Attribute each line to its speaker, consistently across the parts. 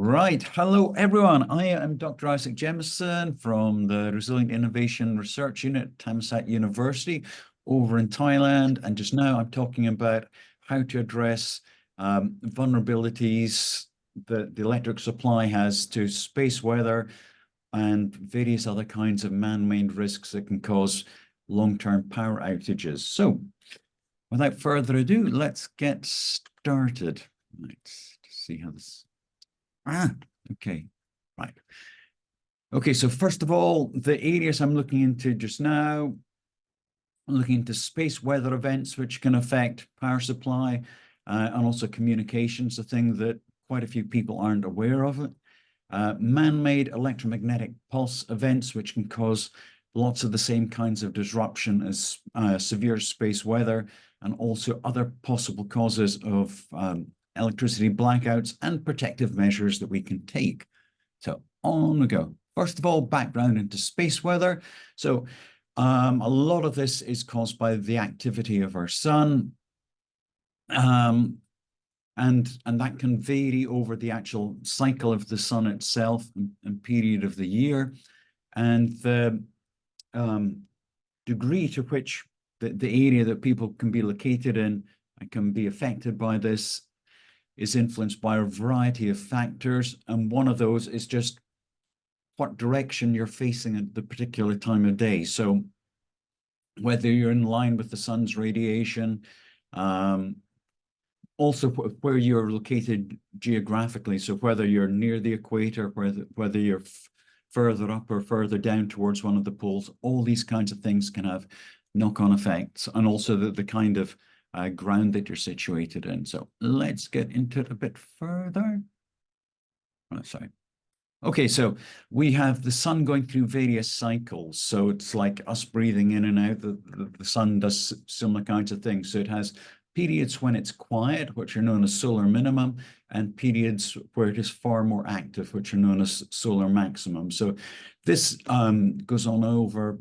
Speaker 1: Right. Hello, everyone. I am Dr. Isaac Jamieson from the Resilient Innovation Research Unit at Thammasat University over in Thailand. And just now I'm talking about how to address vulnerabilities that the electric supply has to space weather and various other kinds of man-made risks that can cause long-term power outages. So without further ado, let's get started. Let's see how this... okay, right. Okay, so first of all, the areas I'm looking into just now, I'm looking into space weather events, which can affect power supply and also communications, a thing that quite a few people aren't aware of it. Man-made electromagnetic pulse events, which can cause lots of the same kinds of disruption as severe space weather, and also other possible causes of electricity blackouts and protective measures that we can take. So on we go. First of all, background into space weather. So a lot of this is caused by the activity of our sun. And that can vary over the actual cycle of the sun itself and period of the year. And the degree to which the area that people can be located in and can be affected by this is influenced by a variety of factors. And one of those is just what direction you're facing at the particular time of day. So whether you're in line with the sun's radiation, also where you're located geographically. So whether you're near the equator, whether you're further up or further down towards one of the poles, all these kinds of things can have knock-on effects, and also the kind of ground that you're situated in. So let's get into it a bit further. Oh, sorry. Okay, so we have the sun going through various cycles. So it's like us breathing in and out. The sun does similar kinds of things. So it has periods when it's quiet, which are known as solar minimum, and periods where it is far more active, which are known as solar maximum. So this goes on over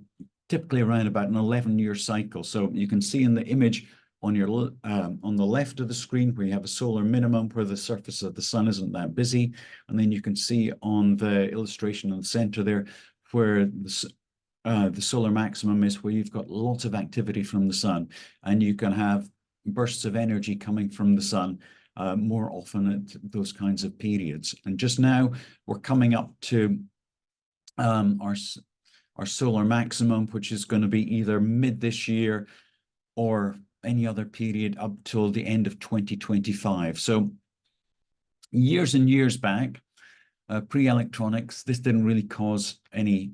Speaker 1: typically around about an 11-year cycle. So you can see in the image on your on the left of the screen where you have a solar minimum, where the surface of the sun isn't that busy, and then you can see on the illustration in the center there where the solar maximum is, where you've got lots of activity from the sun, and you can have bursts of energy coming from the sun more often at those kinds of periods. And just now we're coming up to our solar maximum, which is going to be either mid this year or any other period up till the end of 2025. So years and years back, pre-electronics, this didn't really cause any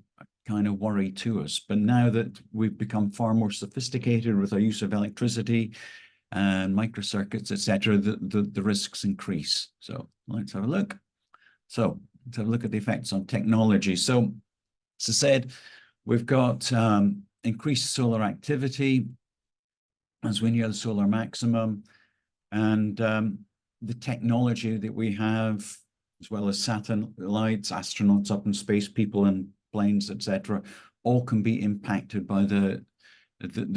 Speaker 1: kind of worry to us. But now that we've become far more sophisticated with our use of electricity and microcircuits, etc., the risks increase. So let's have a look. So let's have a look at the effects on technology. So as I said, we've got increased solar activity as we near the solar maximum, and the technology that we have, as well as satellites, astronauts up in space, people in planes, etc., all can be impacted by the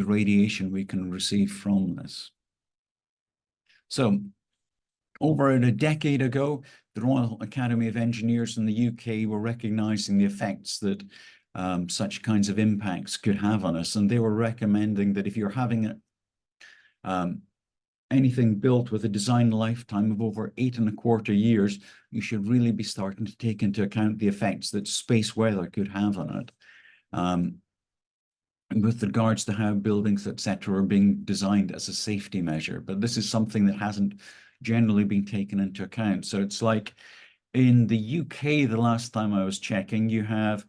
Speaker 1: radiation we can receive from this. So over a decade ago, the Royal Academy of Engineers in the UK were recognizing the effects that such kinds of impacts could have on us. And they were recommending that if you're having anything built with a design lifetime of over 8.25 years, you should really be starting to take into account the effects that space weather could have on it. With regards to how buildings, etc., are being designed as a safety measure. But this is something that hasn't generally been taken into account. So it's like in the UK, the last time I was checking, you have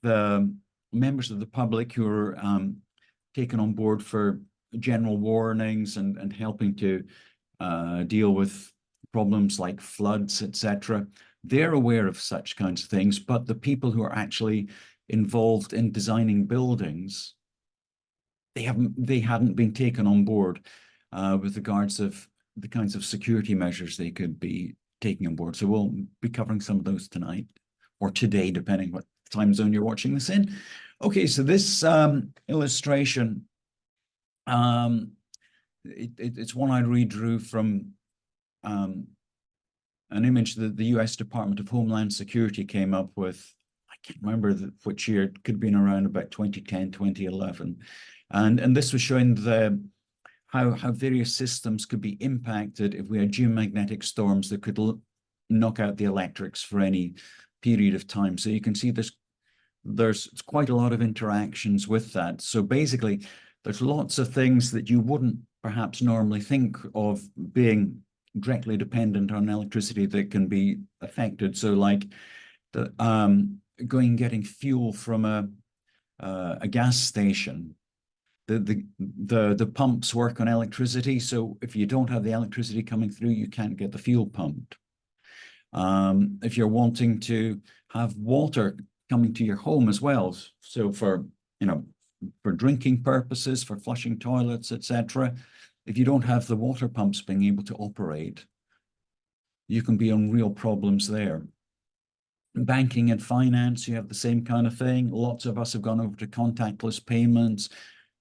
Speaker 1: the members of the public who are taken on board for general warnings and helping to deal with problems like floods, etc. They're aware of such kinds of things, but the people who are actually involved in designing buildings, they hadn't been taken on board with regards of the kinds of security measures they could be taking on board. So we'll be covering some of those tonight or today, depending what time zone you're watching this in. Okay, so this illustration, it's one I redrew from an image that the US Department of Homeland Security came up with. I can't remember which year, it could have been around about 2010, 2011. And this was showing how various systems could be impacted if we had geomagnetic storms that could knock out the electrics for any period of time. So you can see there's quite a lot of interactions with that. So basically, there's lots of things that you wouldn't perhaps normally think of being directly dependent on electricity that can be affected. So like going and getting fuel from a gas station. The pumps work on electricity. So if you don't have the electricity coming through, you can't get the fuel pumped. If you're wanting to have water coming to your home as well, so for drinking purposes, for flushing toilets, etc., if you don't have the water pumps being able to operate, you can be on real problems there. Banking and finance, you have the same kind of thing. Lots of us have gone over to contactless payments.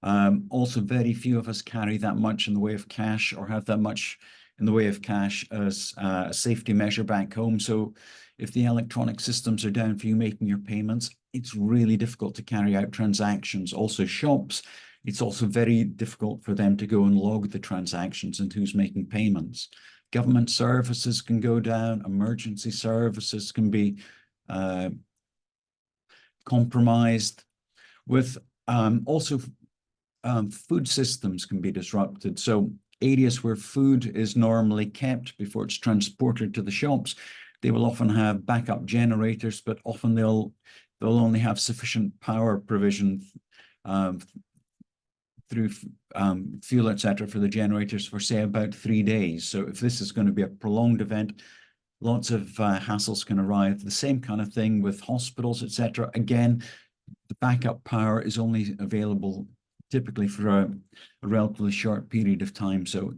Speaker 1: Also, very few of us carry that much in the way of cash or have that much in the way of cash as a safety measure back home. So if the electronic systems are down for you making your payments, it's really difficult to carry out transactions. Also shops, it's also very difficult for them to go and log the transactions and who's making payments. Government services can go down, emergency services can be compromised. With also food systems can be disrupted. So areas where food is normally kept before it's transported to the shops, they will often have backup generators, but often they'll only have sufficient power provision through fuel, etc., for the generators for, say, about 3 days. So if this is going to be a prolonged event, lots of hassles can arise. The same kind of thing with hospitals, etc. Again, the backup power is only available typically for a relatively short period of time. So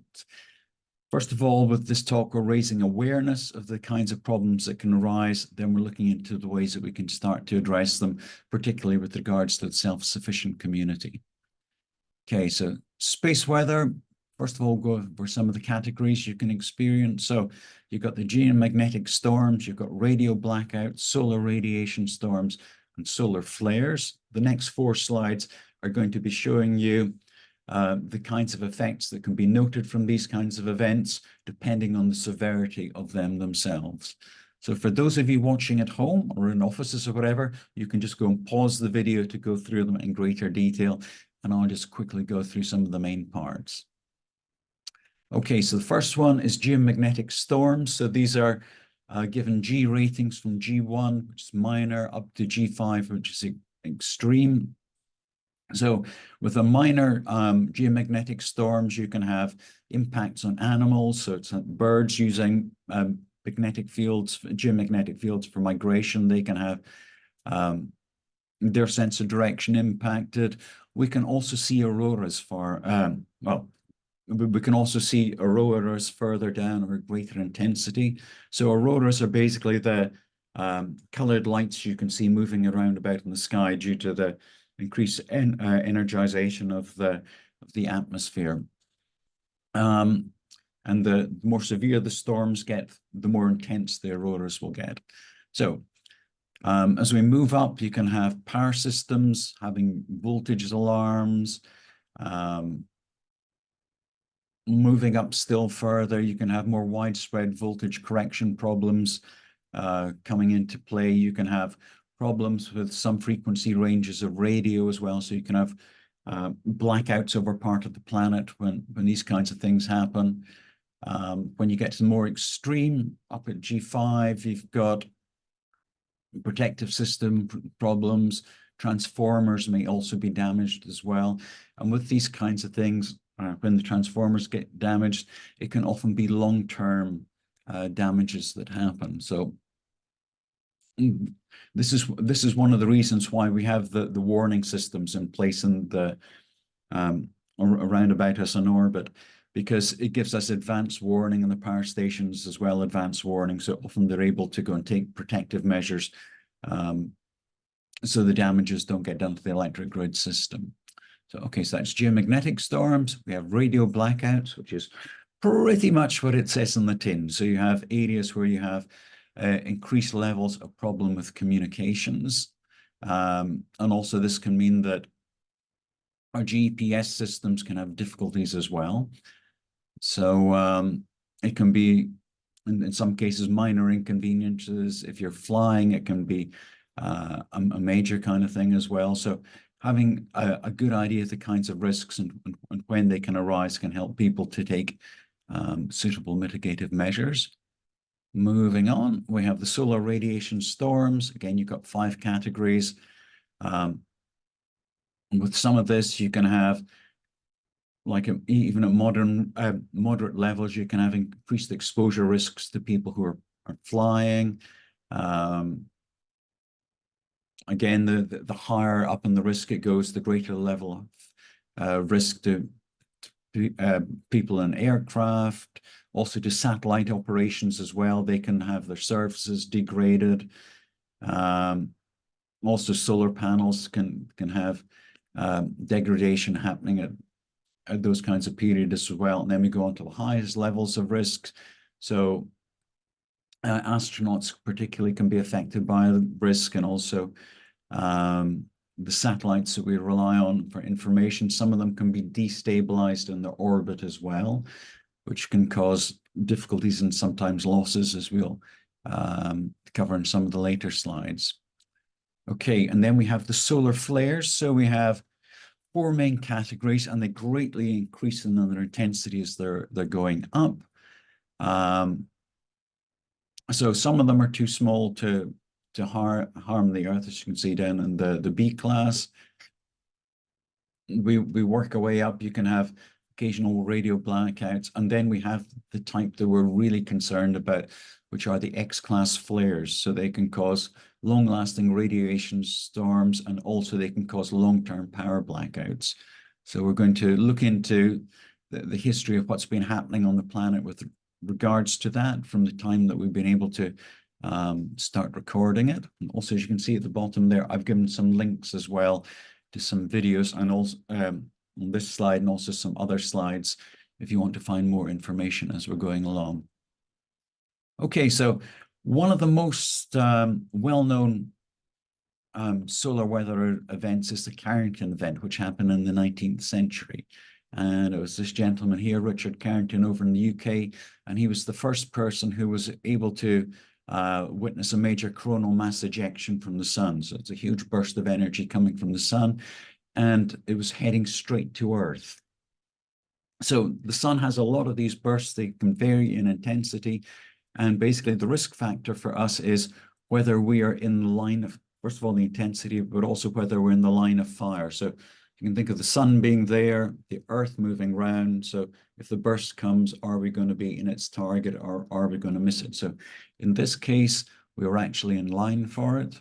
Speaker 1: first of all, with this talk, we're raising awareness of the kinds of problems that can arise. Then we're looking into the ways that we can start to address them, particularly with regards to the self-sufficient community. Okay, so space weather. First of all, go over some of the categories you can experience. So you've got the geomagnetic storms, you've got radio blackouts, solar radiation storms, and solar flares. The next 4 slides are going to be showing you the kinds of effects that can be noted from these kinds of events, depending on the severity of them themselves. So for those of you watching at home or in offices or whatever, you can just go and pause the video to go through them in greater detail, and I'll just quickly go through some of the main parts. Okay, so the first one is geomagnetic storms. So these are given G ratings from G1, which is minor, up to G5, which is extreme. So with a minor geomagnetic storms, you can have impacts on animals. So it's birds using magnetic fields, geomagnetic fields for migration. They can have their sense of direction impacted. We can also see auroras for, we can also see auroras further down or greater intensity. So auroras are basically the colored lights you can see moving around about in the sky due to the increased energization of the atmosphere. And the more severe the storms get, the more intense the auroras will get. So as we move up, you can have power systems having voltage alarms. Moving up still further, you can have more widespread voltage correction problems coming into play. You can have problems with some frequency ranges of radio as well. So you can have blackouts over part of the planet when these kinds of things happen. When you get to the more extreme, up at G5, you've got protective system problems. Transformers may also be damaged as well. And with these kinds of things, when the transformers get damaged, it can often be long-term damages that happen. So this is one of the reasons why we have the warning systems in place in the around about us in orbit, because it gives us advanced warning, and the power stations as well advanced warning. So often they're able to go and take protective measures so the damages don't get done to the electric grid system. So, okay, so that's geomagnetic storms. We have radio blackouts, which is pretty much what it says in the tin. So you have areas where you have increased levels of problem with communications. And also this can mean that our GPS systems can have difficulties as well. So it can be, in some cases, minor inconveniences. If you're flying, it can be a major kind of thing as well. So having a good idea of the kinds of risks and when they can arise can help people to take suitable mitigative measures. Moving on, we have the solar radiation storms. Again, you've got 5 categories. With some of this, you can have, like even at moderate levels, you can have increased exposure risks to people who are flying. Again, the higher up in the risk it goes, the greater level of risk to people in aircraft, also to satellite operations as well. They can have their services degraded. Also, solar panels can have degradation happening at those kinds of periods as well. And then we go on to the highest levels of risk. So astronauts particularly can be affected by the risk, and also the satellites that we rely on for information. Some of them can be destabilized in their orbit as well, which can cause difficulties and sometimes losses, as we'll cover in some of the later slides. Okay, and then we have the solar flares. So we have 4 main categories, and they greatly increase in their intensity as they're going up. So some of them are too small to harm the Earth, as you can see down in the B class. We work our way up. You can have occasional radio blackouts, and then we have the type that we're really concerned about, which are the X-class flares. So they can cause long-lasting radiation storms, and also they can cause long-term power blackouts. So we're going to look into the history of what's been happening on the planet with regards to that from the time that we've been able to start recording it. And also, as you can see at the bottom there, I've given some links as well to some videos, and also on this slide, and also some other slides if you want to find more information as we're going along. Okay, so one of the most well-known solar weather events is the Carrington event, which happened in the 19th century. And it was this gentleman here, Richard Carrington, over in the UK, and he was the first person who was able to witness a major coronal mass ejection from the sun. So it's a huge burst of energy coming from the sun, and it was heading straight to Earth. So the sun has a lot of these bursts. They can vary in intensity, and basically the risk factor for us is whether we are in the line of, first of all, the intensity, but also whether we're in the line of fire. So you can think of the sun being there, the Earth moving around. So if the burst comes, are we going to be in its target, or are we going to miss it? So in this case, we were actually in line for it.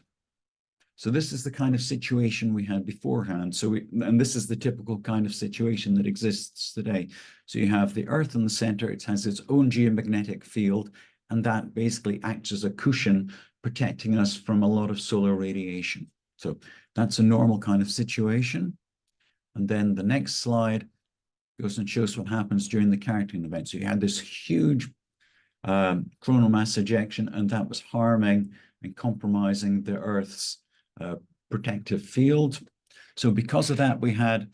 Speaker 1: So this is the kind of situation we had beforehand. And this is the typical kind of situation that exists today. So you have the Earth in the center. It has its own geomagnetic field, and that basically acts as a cushion protecting us from a lot of solar radiation. So that's a normal kind of situation. And then the next slide goes and shows what happens during the Carrington event. So you had this huge coronal mass ejection, and that was harming and compromising the Earth's protective field. So because of that, we had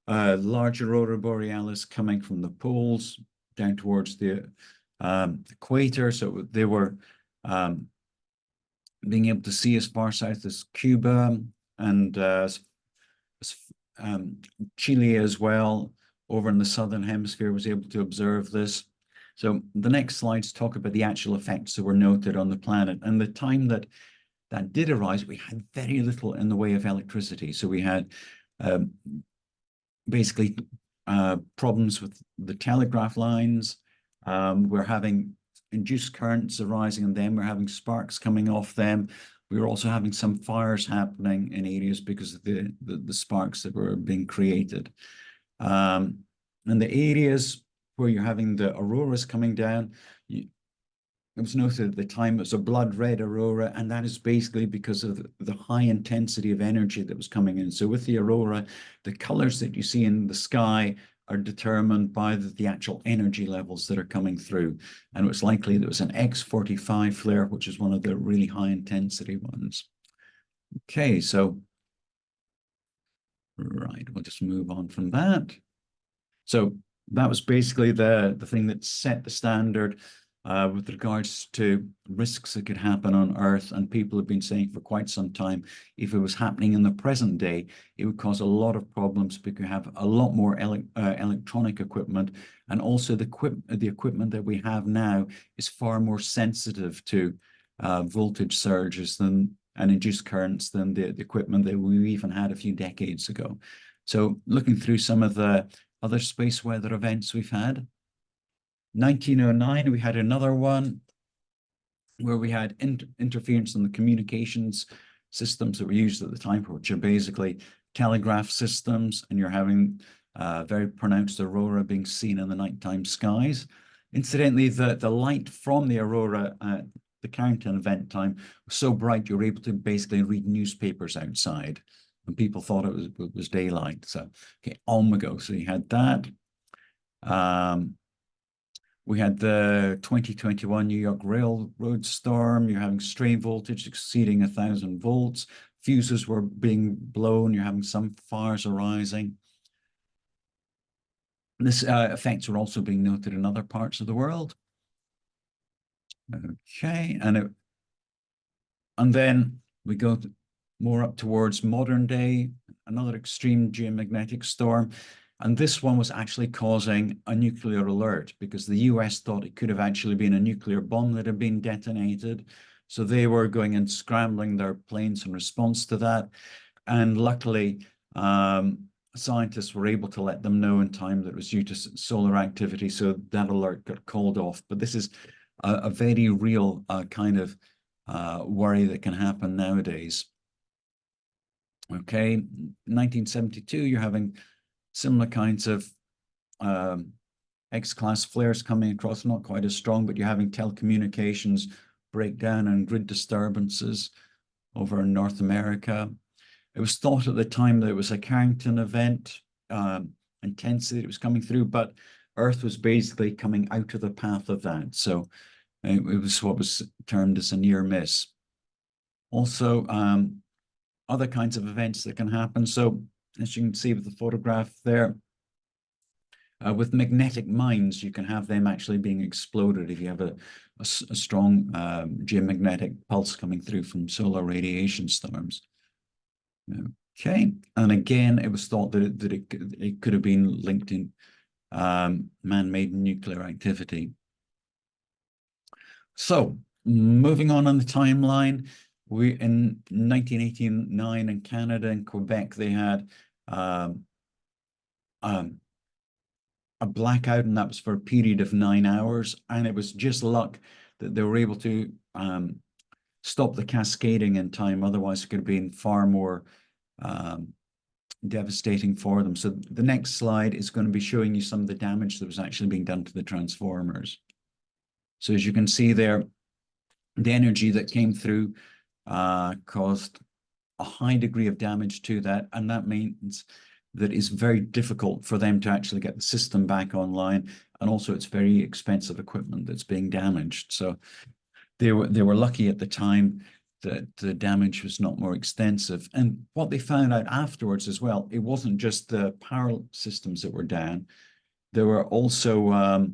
Speaker 1: large aurora borealis coming from the poles down towards the equator. So they were being able to see as far south as Cuba, and Chile as well, over in the southern hemisphere, was able to observe this. So the next slides talk about the actual effects that were noted on the planet. And the time that did arise, we had very little in the way of electricity. So we had basically problems with the telegraph lines. We're having induced currents arising in them. We're having sparks coming off them. We were also having some fires happening in areas because of the sparks that were being created. And the areas where you're having the auroras coming down, it was noted at the time it was a blood red aurora, and that is basically because of the high intensity of energy that was coming in. So with the aurora, the colors that you see in the sky are determined by the actual energy levels that are coming through. And it's likely there was an X45 flare, which is one of the really high intensity ones. Okay, so, right, we'll just move on from that. So that was basically the thing that set the standard with regards to risks that could happen on Earth. And people have been saying for quite some time, if it was happening in the present day, it would cause a lot of problems because we have a lot more electronic equipment. And also the equipment that we have now is far more sensitive to voltage surges and induced currents than the equipment that we even had a few decades ago. So looking through some of the other space weather events we've had. 1909, we had another one where we had interference in the communications systems that were used at the time, which are basically telegraph systems, and you're having very pronounced aurora being seen in the nighttime skies. Incidentally, the light from the aurora at the Carrington event time was so bright you were able to basically read newspapers outside, and people thought it was daylight. So, okay, on we go. So you had that. We had the 2021 New York Railroad storm. You're having strain voltage exceeding 1,000 volts. Fuses were being blown. You're having some fires arising. This effects were also being noted in other parts of the world. Okay, and then we go more up towards modern day, another extreme geomagnetic storm. And this one was actually causing a nuclear alert because the US thought it could have actually been a nuclear bomb that had been detonated. So they were going and scrambling their planes in response to that. And luckily, scientists were able to let them know in time that it was due to solar activity. So that alert got called off. But this is a very real kind of worry that can happen nowadays. Okay, 1972, you're having similar kinds of X-class flares coming across, not quite as strong, but you're having telecommunications breakdown and grid disturbances over in North America. It was thought at the time that it was a Carrington event, intensity that was coming through, but Earth was basically coming out of the path of that. So it was what was termed as a near miss. Also, other kinds of events that can happen. So as you can see with the photograph there, with magnetic mines, you can have them actually being exploded if you have a strong geomagnetic pulse coming through from solar radiation storms. Okay, and again, it was thought that it could have been linked in man-made nuclear activity. So moving on the timeline, in 1989 in Canada and Quebec, they had a blackout, and that was for a period of 9 hours. And it was just luck that they were able to stop the cascading in time. Otherwise, it could have been far more devastating for them. So the next slide is going to be showing you some of the damage that was actually being done to the transformers. So as you can see there, the energy that came through caused a high degree of damage to that, and that means that it's very difficult for them to actually get the system back online, and also it's very expensive equipment that's being damaged. So they were lucky at the time that the damage was not more extensive. And what they found out afterwards as well, it wasn't just the power systems that were down. There were also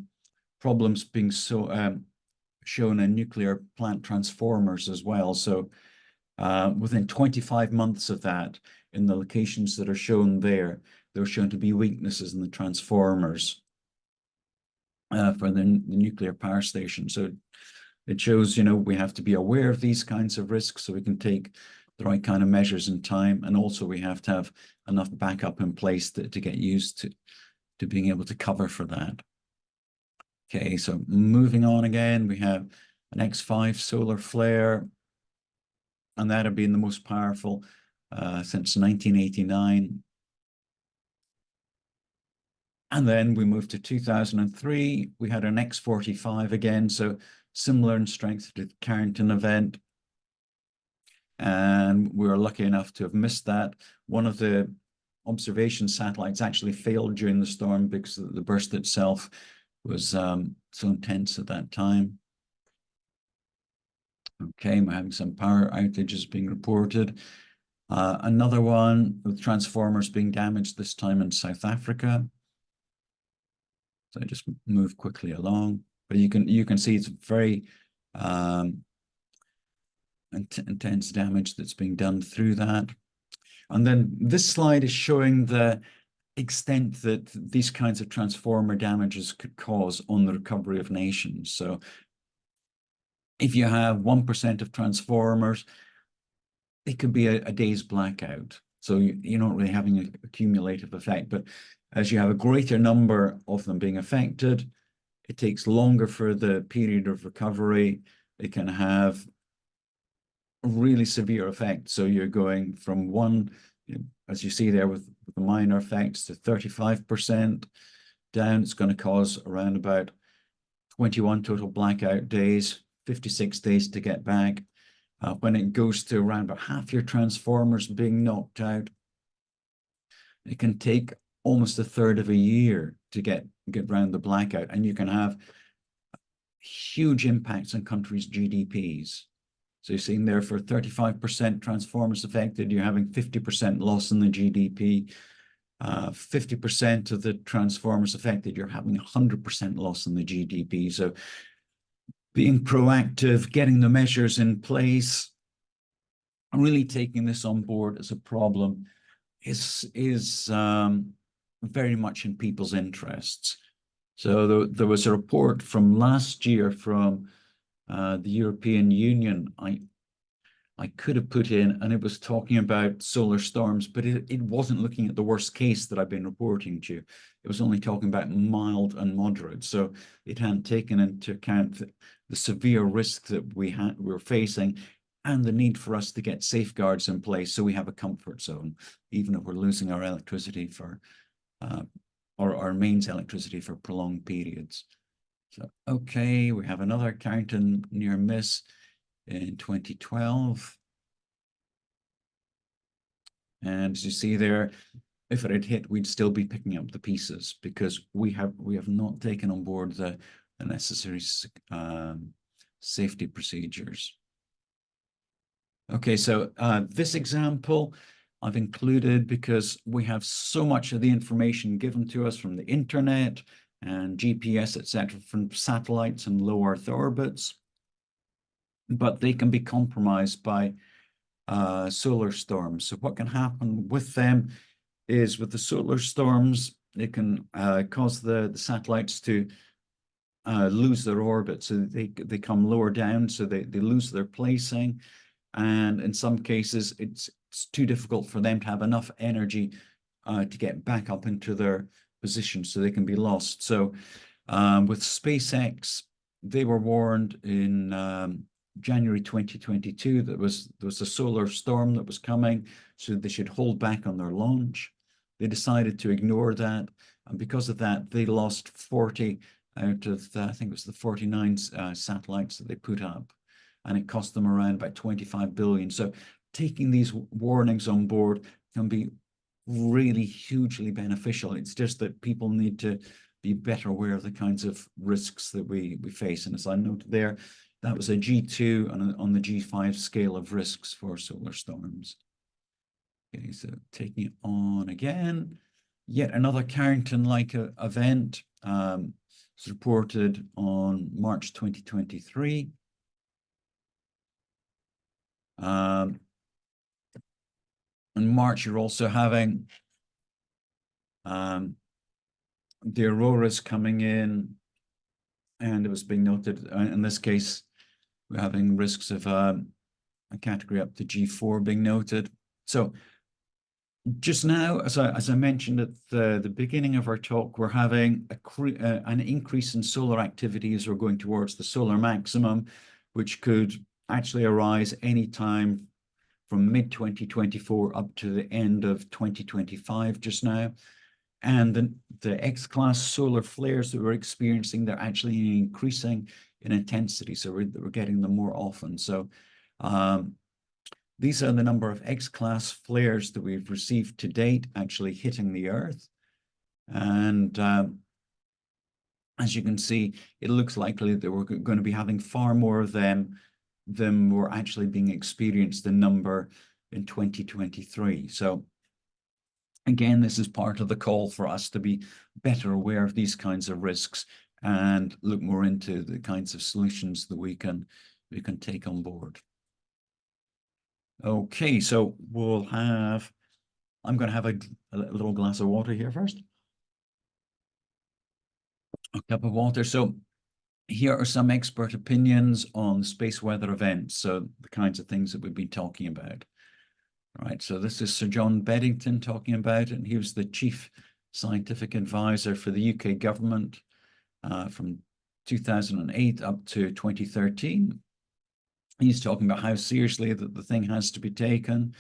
Speaker 1: problems being shown in nuclear plant transformers as well. So within 25 months of that, in the locations that are shown there were shown to be weaknesses in the transformers for the nuclear power station. So it shows, we have to be aware of these kinds of risks so we can take the right kind of measures in time. And also we have to have enough backup in place to get used to being able to cover for that. Okay, so moving on again, we have an X5 solar flare, and that had been the most powerful since 1989. And then we moved to 2003. We had an X45 again, so similar in strength to the Carrington event. And we were lucky enough to have missed that. One of the observation satellites actually failed during the storm because the burst itself was so intense at that time. Okay, we're having some power outages being reported. Another one with transformers being damaged, this time in South Africa. So I just move quickly along, but you can see it's very intense damage that's being done through that. And then this slide is showing the extent that these kinds of transformer damages could cause on the recovery of nations. So if you have 1% of transformers, it could be a day's blackout. So you're not really having a cumulative effect. But as you have a greater number of them being affected, it takes longer for the period of recovery. It can have a really severe effect. So you're going from one, as you see there with the minor effects, to 35% down. It's going to cause around about 21 total blackout days, 56 days to get back. When it goes to around about half your transformers being knocked out, it can take almost a third of a year to get around the blackout, and you can have huge impacts on countries' GDPs. So you're seeing there for 35% transformers affected, you're having 50% loss in the GDP. 50% of the transformers affected, you're having 100% loss in the GDP. So being proactive, getting the measures in place, really taking this on board as a problem is very much in people's interests. So there was a report from last year from the European Union I could have put in, and it was talking about solar storms, but it wasn't looking at the worst case that I've been reporting to you. It was only talking about mild and moderate. So it hadn't taken into account the severe risk that we're facing and the need for us to get safeguards in place so we have a comfort zone, even if we're losing our electricity for, or our mains electricity for prolonged periods. So, okay, we have another Carrington near miss in 2012. And as you see there, if it had hit, we'd still be picking up the pieces because we have not taken on board the necessary safety procedures. Okay, so this example I've included because we have so much of the information given to us from the internet and GPS, etc., from satellites and low Earth orbits, but they can be compromised by solar storms. So what can happen with them is with the solar storms, it can cause the satellites to lose their orbit. So they come lower down, so they lose their placing. And in some cases, it's too difficult for them to have enough energy to get back up into their position, so they can be lost. So with SpaceX, they were warned in January 2022 that there was a solar storm that was coming, so they should hold back on their launch. They decided to ignore that, and because of that, they lost 40 out of I think it was the 49 satellites that they put up, and it cost them around about 25 billion. So taking these warnings on board can be really hugely beneficial. It's just that people need to be better aware of the kinds of risks that we face. And as I noted there, that was a G2 on the G5 scale of risks for solar storms. Okay, so taking it on again, yet another Carrington-like event was reported on March 2023. In March, you're also having the auroras coming in, and it was being noted, in this case, we're having risks of a category up to G4 being noted. So just now, as I mentioned at the beginning of our talk, we're having an increase in solar activity as we're going towards the solar maximum, which could actually arise anytime from mid-2024 up to the end of 2025 just now. And the X-class solar flares that we're experiencing, they're actually increasing in intensity. So we're getting them more often. So These are the number of X-class flares that we've received to date actually hitting the Earth. And as you can see, it looks likely that we're going to be having far more of them than were actually being experienced in number in 2023. So again, this is part of the call for us to be better aware of these kinds of risks and look more into the kinds of solutions that we can take on board. Okay, so I'm going to have a little glass of water here first. A cup of water. So here are some expert opinions on space weather events. So the kinds of things that we've been talking about. All right, so this is Sir John Beddington talking about it, and he was the chief scientific advisor for the UK government from 2008 up to 2013. He's talking about how seriously that the thing has to be taken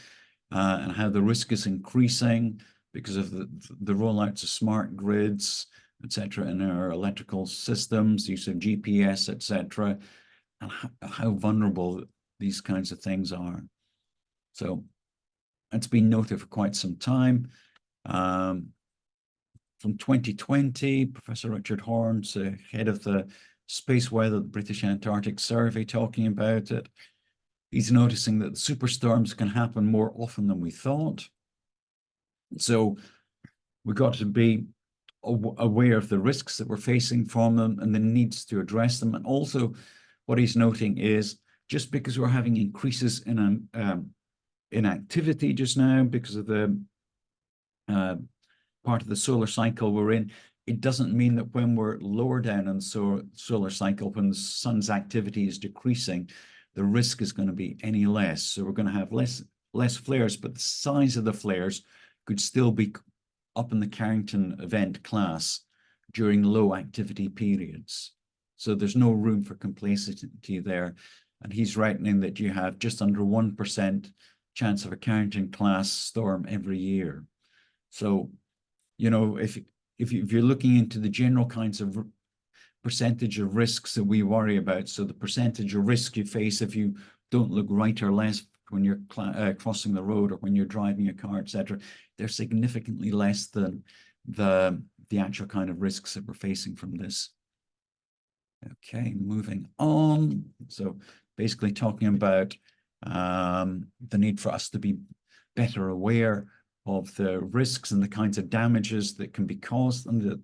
Speaker 1: and how the risk is increasing because of the rollouts of smart grids, etc., in our electrical systems, use of GPS, etc., and how vulnerable these kinds of things are. So it's been noted for quite some time. From 2020, Professor Richard Horns, head of the Space Weather, the British Antarctic Survey, talking about it. He's noticing that superstorms can happen more often than we thought. So we've got to be aware of the risks that we're facing from them and the needs to address them. And also what he's noting is just because we're having increases in activity just now because of the part of the solar cycle we're in, it doesn't mean that when we're lower down in the solar cycle, when the sun's activity is decreasing, the risk is going to be any less. So we're going to have less flares, but the size of the flares could still be up in the Carrington event class during low activity periods. So there's no room for complacency there. And he's reckoning that you have just under 1% chance of a Carrington class storm every year. So, you know, if you're looking into the general kinds of percentage of risks that we worry about, so the percentage of risk you face if you don't look right or left when you're crossing the road or when you're driving a car, etc., they're significantly less than the actual kind of risks that we're facing from this. Okay, moving on. So basically talking about the need for us to be better aware of the risks and the kinds of damages that can be caused, and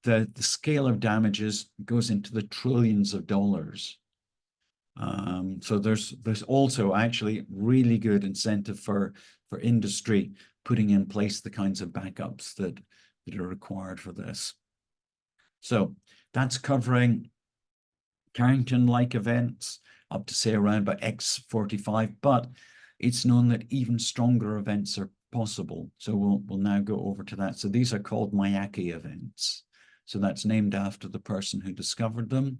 Speaker 1: the scale of damages goes into the trillions of dollars. So there's also actually really good incentive for industry putting in place the kinds of backups that are required for this. So that's covering Carrington-like events up to say around about X45, but it's known that even stronger events are possible. So we'll now go over to that. So these are called Miyake events. So that's named after the person who discovered them.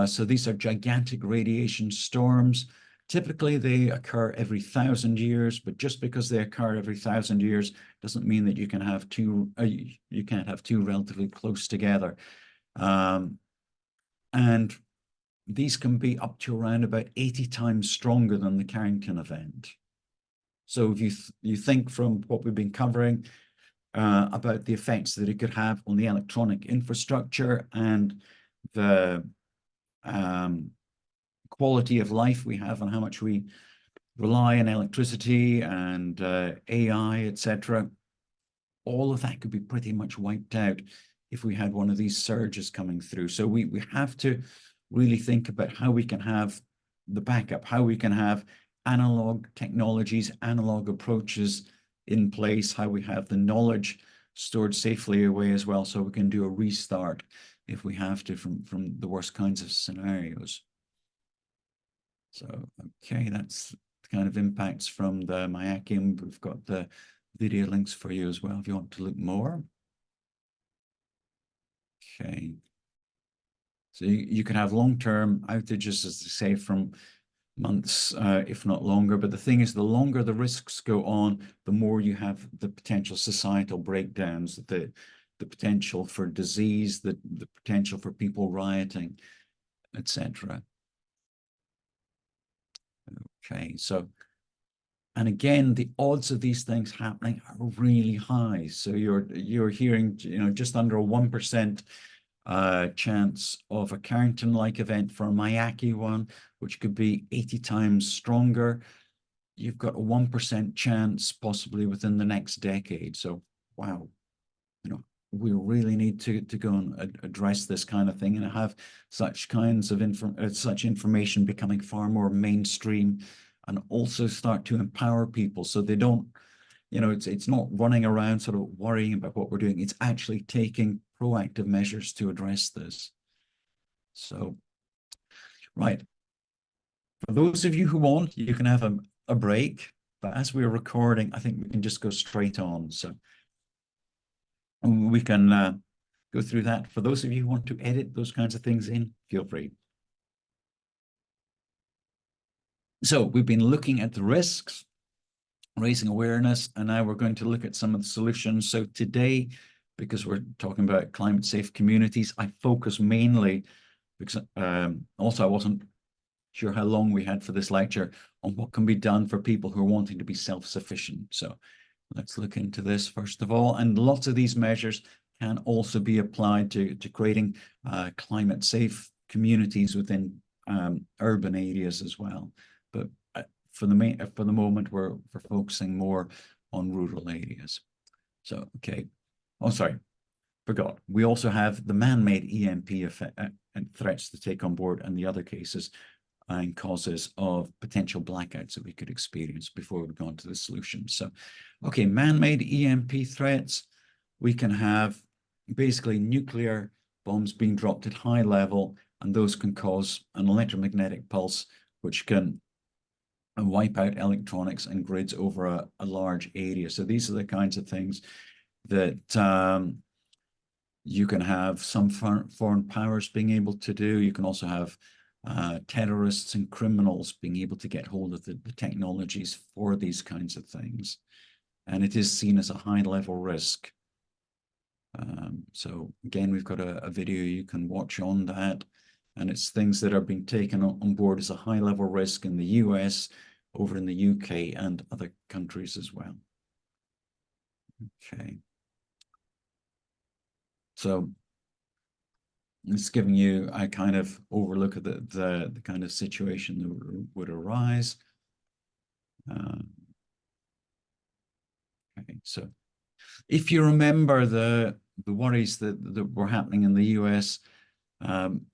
Speaker 1: So these are gigantic radiation storms. Typically, they occur every 1,000 years, but just because they occur every 1,000 years doesn't mean that you can have two. You can't have two relatively close together, and these can be up to around about 80 times stronger than the Carrington event. So if you think from what we've been covering about the effects that it could have on the electronic infrastructure and the quality of life we have and how much we rely on electricity and AI, etc., all of that could be pretty much wiped out if we had one of these surges coming through. So we have to really think about how we can have the backup, how we can have analog technologies, analog approaches in place, how we have the knowledge stored safely away as well, so we can do a restart if we have to from the worst kinds of scenarios. So, okay, that's the kind of impacts from the Miyake, and we've got the video links for you as well if you want to look more. Okay. So you can have long-term outages, as they say, from months, if not longer. But the thing is, the longer the risks go on, the more you have the potential societal breakdowns, the potential for disease, the potential for people rioting, etc. Okay, so And again, the odds of these things happening are really high. So you're hearing, just under a 1% chance of a Carrington-like event for a Miyake one, which could be 80 times stronger. You've got a 1% chance possibly within the next decade. So, wow, we really need to go and address this kind of thing and have such kinds of such information becoming far more mainstream, and also start to empower people so they don't, it's not running around sort of worrying about what we're doing. It's actually taking proactive measures to address this. So, right. For those of you who want, you can have a break, but as we're recording, I think we can just go straight on. So we can go through that. For those of you who want to edit those kinds of things in, feel free. So we've been looking at the risks, raising awareness, and now we're going to look at some of the solutions. So today, because we're talking about climate safe communities, I focus mainly, because also I wasn't sure how long we had for this lecture, on what can be done for people who are wanting to be self-sufficient. So let's look into this first of all. And lots of these measures can also be applied to creating climate safe communities within urban areas as well. But for the moment, we're focusing more on rural areas. So, okay. Oh, sorry, forgot. We also have the man-made EMP effect, and threats to take on board, and the other cases and causes of potential blackouts that we could experience before we go on to the solution. So, okay, man-made EMP threats. We can have basically nuclear bombs being dropped at high level, and those can cause an electromagnetic pulse, which can wipe out electronics and grids over a large area. So these are the kinds of things that you can have some foreign powers being able to do. You can also have terrorists and criminals being able to get hold of the technologies for these kinds of things. And it is seen as a high-level risk. So again, we've got a video you can watch on that. And it's things that are being taken on board as a high-level risk in the US, over in the UK, and other countries as well. Okay. So it's giving you a kind of overlook at the kind of situation that would arise. Okay, so if you remember the worries that were happening in the US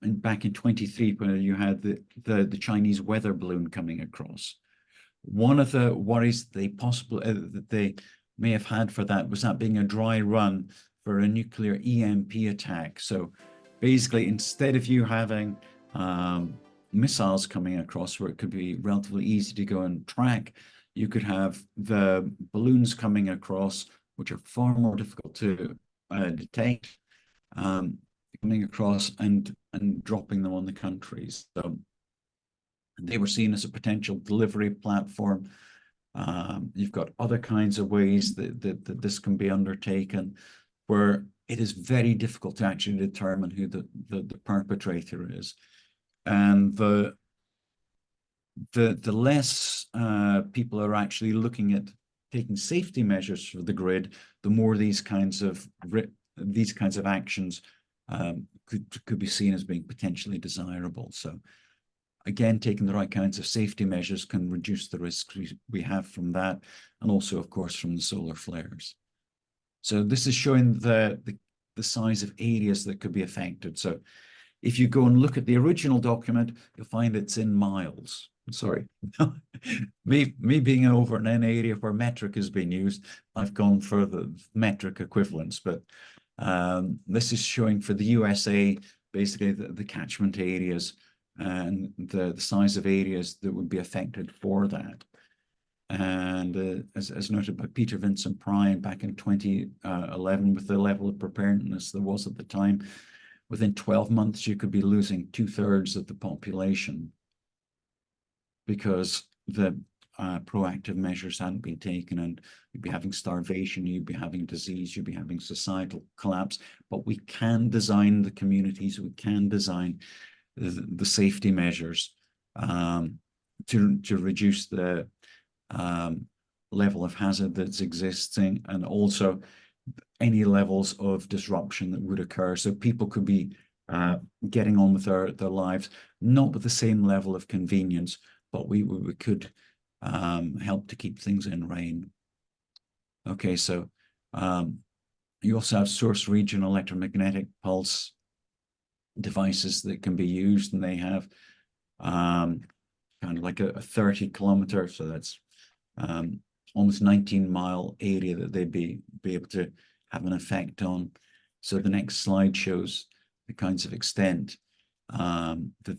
Speaker 1: back in 23, when you had the Chinese weather balloon coming across, one of the worries that they may have had for that was that being a dry run for a nuclear EMP attack. So basically, instead of you having missiles coming across where it could be relatively easy to go and track, you could have the balloons coming across, which are far more difficult to detect, coming across and dropping them on the countries. So they were seen as a potential delivery platform. You've got other kinds of ways that this can be undertaken, where it is very difficult to actually determine who the perpetrator is. And the less people are actually looking at taking safety measures for the grid, the more these kinds of actions could be seen as being potentially desirable. So again, taking the right kinds of safety measures can reduce the risks we have from that, and also, of course, from the solar flares. So this is showing the size of areas that could be affected. So if you go and look at the original document, you'll find it's in miles. Sorry, me being over in an area where metric has been used, I've gone for the metric equivalents, but this is showing for the USA, basically the catchment areas and the size of areas that would be affected for that. And as noted by Peter Vincent Prime back in 2011, with the level of preparedness there was at the time, within 12 months, you could be losing 2/3 of the population because the proactive measures hadn't been taken, and you'd be having starvation, you'd be having disease, you'd be having societal collapse. But we can design the communities, we can design the safety measures to reduce the level of hazard that's existing, and also any levels of disruption that would occur. So people could be getting on with their lives, not with the same level of convenience, but we could help to keep things in rein. Okay, so you also have source region electromagnetic pulse devices that can be used, and they have kind of like a 30-kilometer, so that's almost 19-mile area that they'd be able to have an effect on. So the next slide shows the kinds of extent that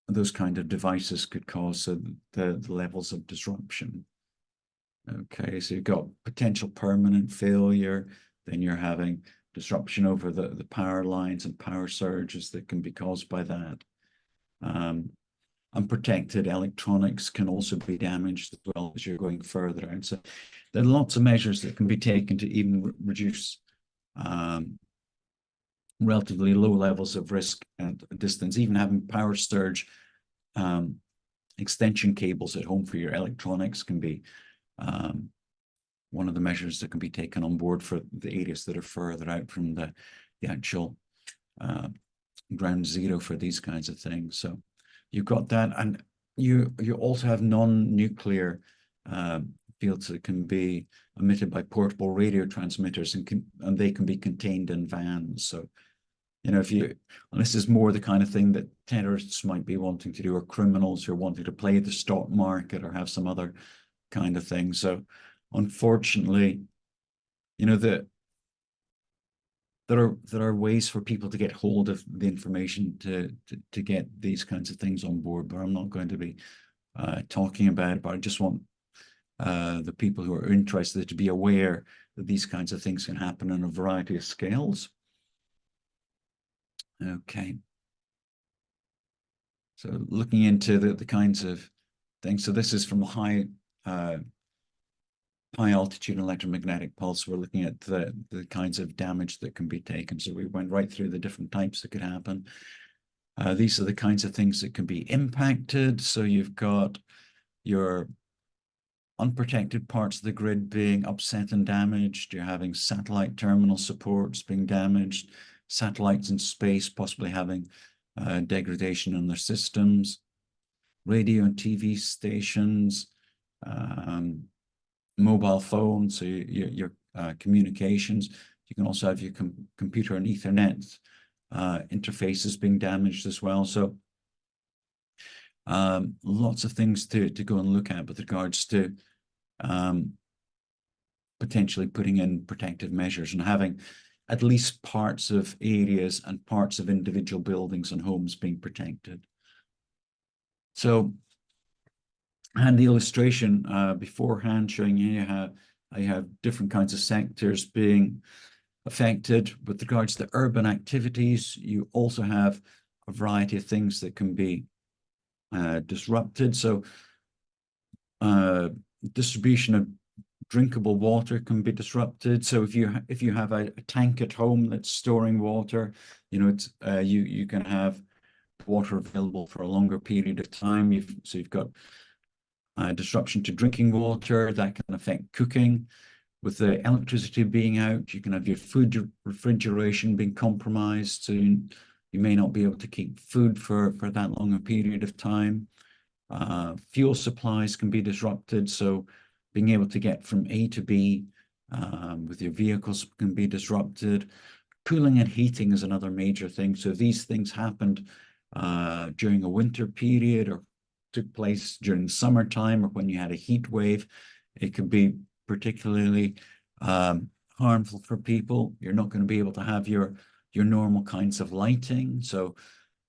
Speaker 1: those kind of devices could cause, so the levels of disruption. Okay, so you've got potential permanent failure, then you're having disruption over the power lines and power surges that can be caused by that. Unprotected electronics can also be damaged as well as you're going further out. So there are lots of measures that can be taken to even reduce relatively low levels of risk and distance. Even having power surge extension cables at home for your electronics can be one of the measures that can be taken on board for the areas that are further out from the actual ground zero for these kinds of things. So you've got that, and you also have non-nuclear fields that can be emitted by portable radio transmitters, and they can be contained in vans. So, you know, and this is more the kind of thing that terrorists might be wanting to do, or criminals who are wanting to play the stock market or have some other kind of thing. So unfortunately, you know, there are ways for people to get hold of the information to get these kinds of things on board, but I'm not going to be talking about it. But I just want the people who are interested to be aware that these kinds of things can happen on a variety of scales. Okay. So looking into the kinds of things. So this is from high altitude electromagnetic pulse. We're looking at the kinds of damage that can be taken. So we went right through the different types that could happen. These are the kinds of things that can be impacted. So you've got your unprotected parts of the grid being upset and damaged. You're having satellite terminal supports being damaged, satellites in space possibly having degradation in their systems, radio and TV stations, mobile phones, so your communications. You can also have your computer and Ethernet interfaces being damaged as well. So lots of things to go and look at with regards to potentially putting in protective measures and having at least parts of areas and parts of individual buildings and homes being protected. So I had the illustration beforehand showing you how I have different kinds of sectors being affected. With regards to urban activities, you also have a variety of things that can be disrupted. So distribution of drinkable water can be disrupted. So if you have a tank at home that's storing water, you know, it's you can have water available for a longer period of time. You've got disruption to drinking water that can affect cooking. With the electricity being out, you can have your food refrigeration being compromised, so you may not be able to keep food for that long a period of time. Fuel supplies can be disrupted, so being able to get from A to B with your vehicles can be disrupted. Cooling and heating is another major thing. So if these things happened during a winter period or took place during summertime or when you had a heat wave, it could be particularly harmful for people. You're not going to be able to have your normal kinds of lighting. So,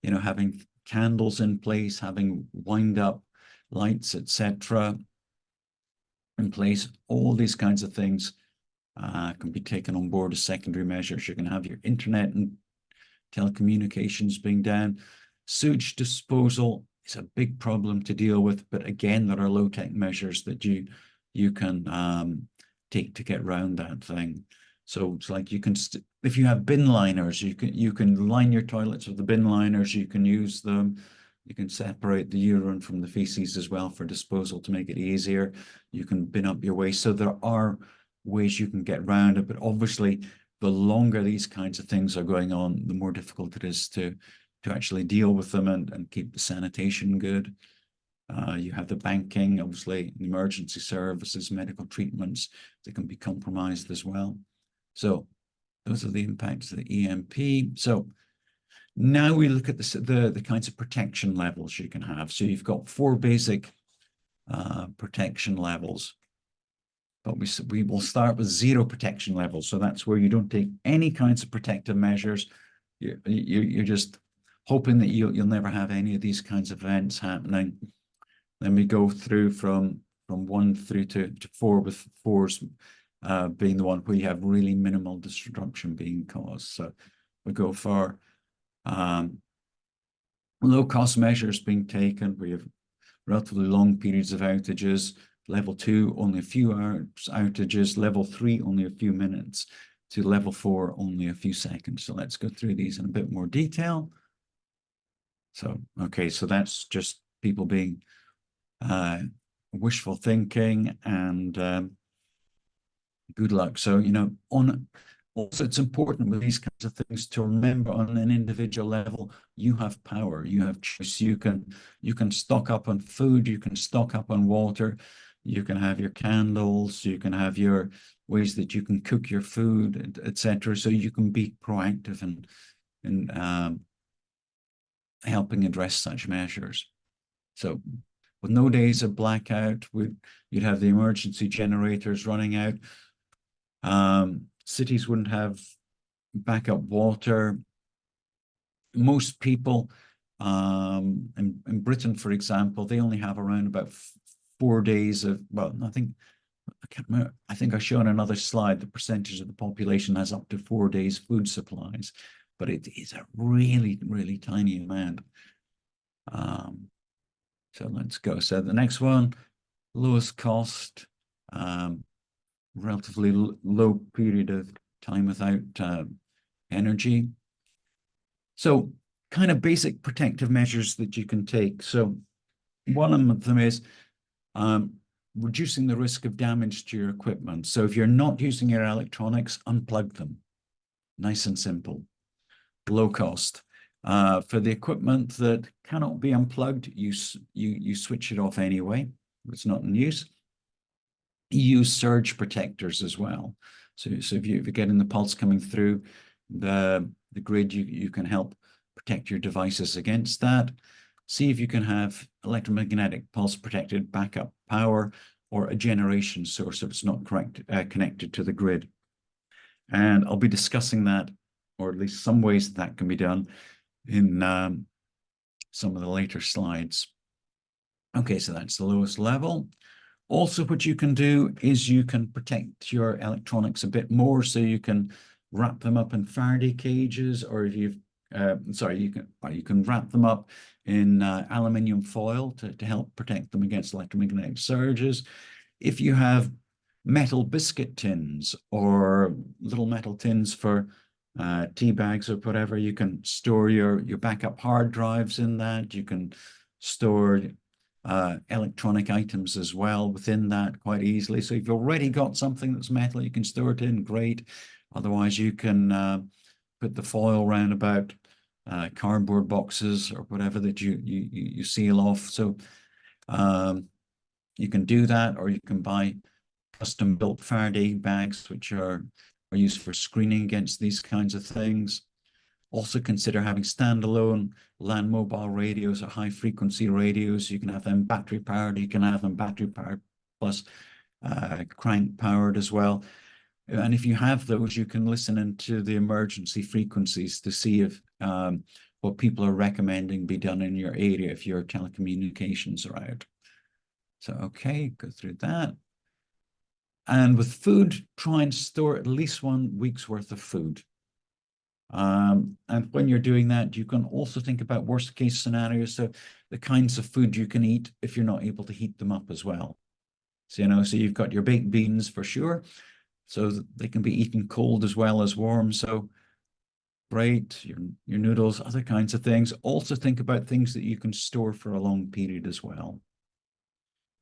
Speaker 1: you know, having candles in place, having wind-up lights, etc. in place, all these kinds of things can be taken on board as secondary measures. You're going to have your internet and telecommunications being down. Sewage disposal is a big problem to deal with, but again, there are low-tech measures that you can take to get around that thing. So it's like you can, if you have bin liners, you can line your toilets with the bin liners. You can use them. You can separate the urine from the feces as well for disposal to make it easier. You can bin up your waste. So there are ways you can get around it, but obviously the longer these kinds of things are going on, the more difficult it is to actually deal with them and keep the sanitation good. You have the banking, obviously, emergency services, medical treatments that can be compromised as well. So those are the impacts of the EMP. So now we look at the kinds of protection levels you can have. So you've got 4 basic protection levels. But we will start with 0 protection levels. So that's where you don't take any kinds of protective measures. You're just hoping that you'll never have any of these kinds of events happening. Then we go through from 1 through to 4, with 4s being the one where you have really minimal disruption being caused. So we go for low-cost measures being taken. We have relatively long periods of outages. Level 2, only a few hours outages. Level 3, only a few minutes. To level 4, only a few seconds. So let's go through these in a bit more detail. So, okay, so that's just people being wishful thinking and good luck. So, you know, also it's important with these kinds of things to remember on an individual level, you have power, you have choice. You can stock up on food, you can stock up on water, you can have your candles, you can have your ways that you can cook your food, etc. So you can be proactive in helping address such measures. So with no days of blackout, you'd have the emergency generators running out. Cities wouldn't have backup water. Most people in Britain, for example, they only have around about 4 days of, well, I can't remember, I think I showed on another slide the percentage of the population has up to 4 days food supplies, but it is a really, really tiny amount. So let's go. So the next one, lowest cost, relatively low period of time without energy. So kind of basic protective measures that you can take. So one of them is reducing the risk of damage to your equipment. So if you're not using your electronics, unplug them. Nice and simple. Low cost. For the equipment that cannot be unplugged, you switch it off anyway. It's not in use. Use surge protectors as well. So if you're getting the pulse coming through the grid, you can help protect your devices against that. See if you can have electromagnetic pulse protected backup power or a generation source if it's not connected to the grid. And I'll be discussing that, or at least some ways that can be done in some of the later slides. Okay, so that's the lowest level. Also, what you can do is you can protect your electronics a bit more, so you can wrap them up in Faraday cages, or if you've you can wrap them up in aluminium foil to help protect them against electromagnetic surges. If you have metal biscuit tins or little metal tins for tea bags or whatever, you can store your backup hard drives in that. You can store electronic items as well within that quite easily. So if you've already got something that's metal, you can store it in, great. Otherwise, you can put the foil around about cardboard boxes or whatever that you seal off. So you can do that, or you can buy custom built Faraday bags, which are used for screening against these kinds of things. Also consider having standalone land mobile radios or high frequency radios. You can have them battery powered, you can have them battery powered plus crank powered as well. And if you have those, you can listen into the emergency frequencies to see if what people are recommending be done in your area if your telecommunications are out. So, okay, go through that. And with food, try and store at least 1 week's worth of food. And when you're doing that, you can also think about worst case scenarios. So the kinds of food you can eat if you're not able to heat them up as well. So, you know, so you've got your baked beans for sure. So they can be eaten cold as well as warm. So great, your noodles, other kinds of things. Also think about things that you can store for a long period as well.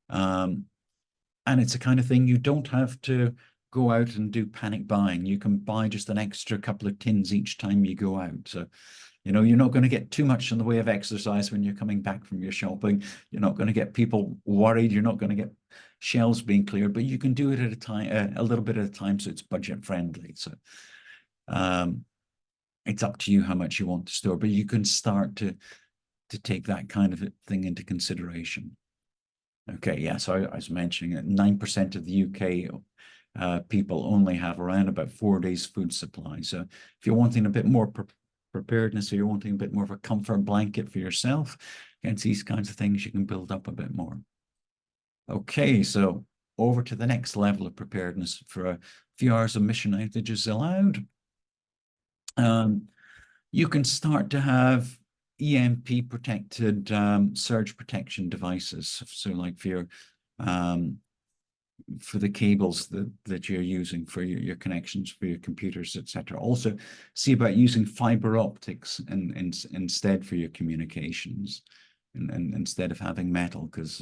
Speaker 1: And it's the kind of thing you don't have to go out and do panic buying. You can buy just an extra couple of tins each time you go out. So, you know, you're not going to get too much in the way of exercise when you're coming back from your shopping. You're not going to get people worried. You're not going to get shelves being cleared, but you can do it at a time, a little bit at a time, so it's budget friendly. So it's up to you how much you want to store, but you can start to take that kind of thing into consideration. Okay, yeah, so I was mentioning that 9% of the UK people only have around about 4 days food supply. So if you're wanting a bit more preparedness, or you're wanting a bit more of a comfort blanket for yourself against these kinds of things, you can build up a bit more. Okay, so over to the next level of preparedness. For a few hours of mission outages allowed, you can start to have EMP protected surge protection devices. So like for the cables that you're using for your connections for your computers, etc. Also see about using fiber optics instead for your communications, and instead of having metal, because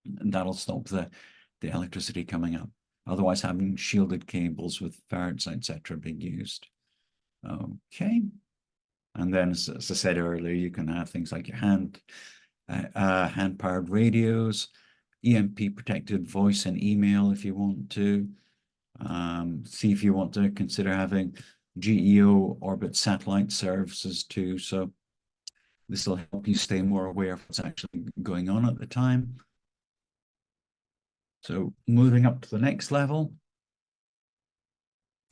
Speaker 1: that'll stop the electricity coming up. Otherwise, having shielded cables with ferrets, etc., being used. Okay. And then, as I said earlier, you can have things like your hand-powered radios, EMP protected voice and email if you want to. See if you want to consider having GEO orbit satellite services too. So this will help you stay more aware of what's actually going on at the time. So moving up to the next level.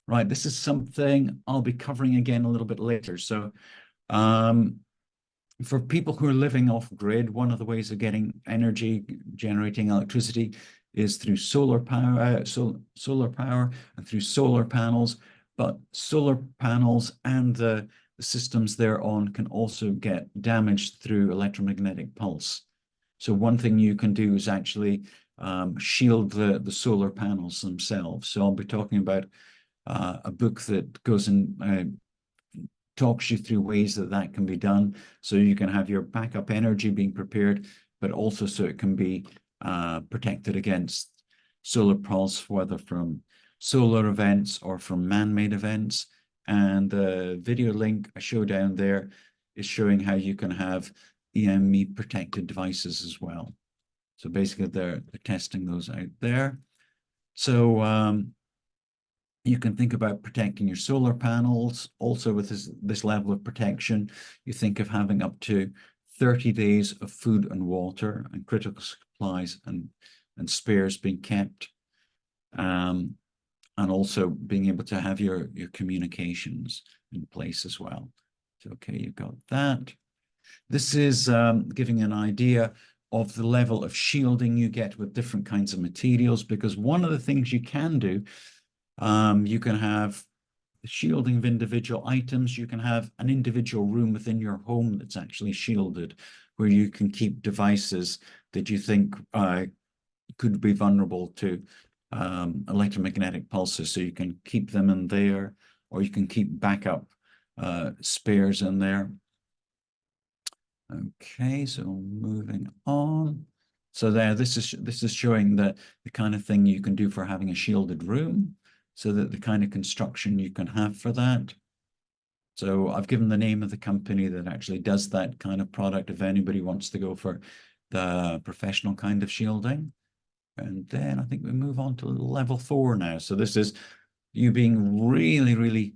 Speaker 1: Right, this is something I'll be covering again a little bit later. So for people who are living off grid, one of the ways of getting energy, generating electricity, is through solar power, solar power and through solar panels. But solar panels and the systems they're on can also get damaged through electromagnetic pulse. So one thing you can do is actually shield the solar panels themselves. So I'll be talking about a book that goes and talks you through ways that can be done, so you can have your backup energy being prepared, but also so it can be protected against solar pulse, whether from solar events or from man-made events. And the video link I show down there is showing how you can have EMP protected devices as well. So basically they're testing those out there. So you can think about protecting your solar panels. Also with this level of protection, you think of having up to 30 days of food and water and critical supplies and spares being kept. And also being able to have your communications in place as well. So, okay, you've got that. This is giving an idea of the level of shielding you get with different kinds of materials, because one of the things you can do, you can have the shielding of individual items. You can have an individual room within your home that's actually shielded, where you can keep devices that you think could be vulnerable to electromagnetic pulses. So you can keep them in there, or you can keep backup spares in there. Okay, so moving on. So there, this is showing the kind of thing you can do for having a shielded room. So that the kind of construction you can have for that. So I've given the name of the company that actually does that kind of product if anybody wants to go for the professional kind of shielding. And then I think we move on to level 4 now. So this is you being really, really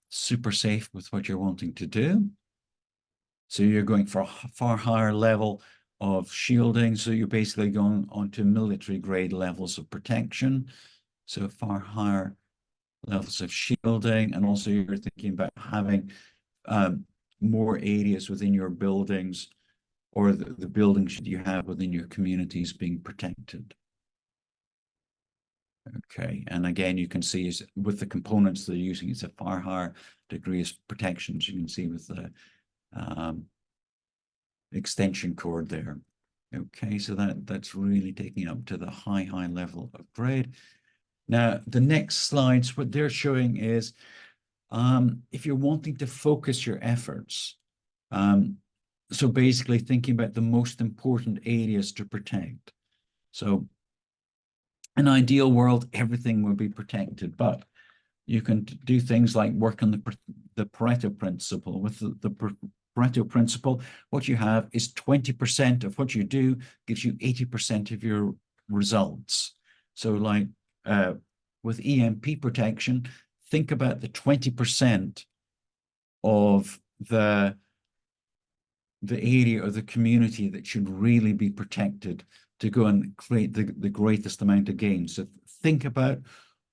Speaker 1: super safe with what you're wanting to do. So you're going for a far higher level of shielding. So you're basically going on to military grade levels of protection. So far higher levels of shielding, and also you're thinking about having more areas within your buildings, or the buildings that you have within your communities being protected. Okay, and again, you can see with the components they're using, it's a far higher degree of protection, as you can see with the extension cord there. Okay, so that's really taking up to the high level of grade. Now, the next slides, what they're showing is if you're wanting to focus your efforts, so basically thinking about the most important areas to protect. So in an ideal world, everything will be protected, but you can do things like work on the Pareto principle. With the Pareto principle, what you have is 20% of what you do gives you 80% of your results. So like with EMP protection, think about the 20% of the area or the community that should really be protected to go and create the greatest amount of gain. So think about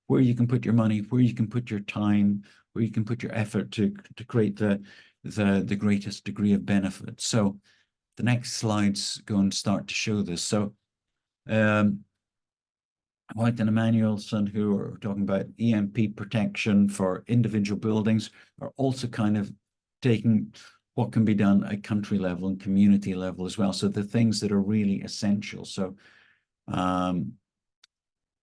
Speaker 1: where you can put your money, where you can put your time, where you can put your effort to create the greatest degree of benefit. So the next slides go and start to show this. So White and Emmanuelson, who are talking about EMP protection for individual buildings, are also kind of taking what can be done at country level and community level as well. So the things that are really essential. So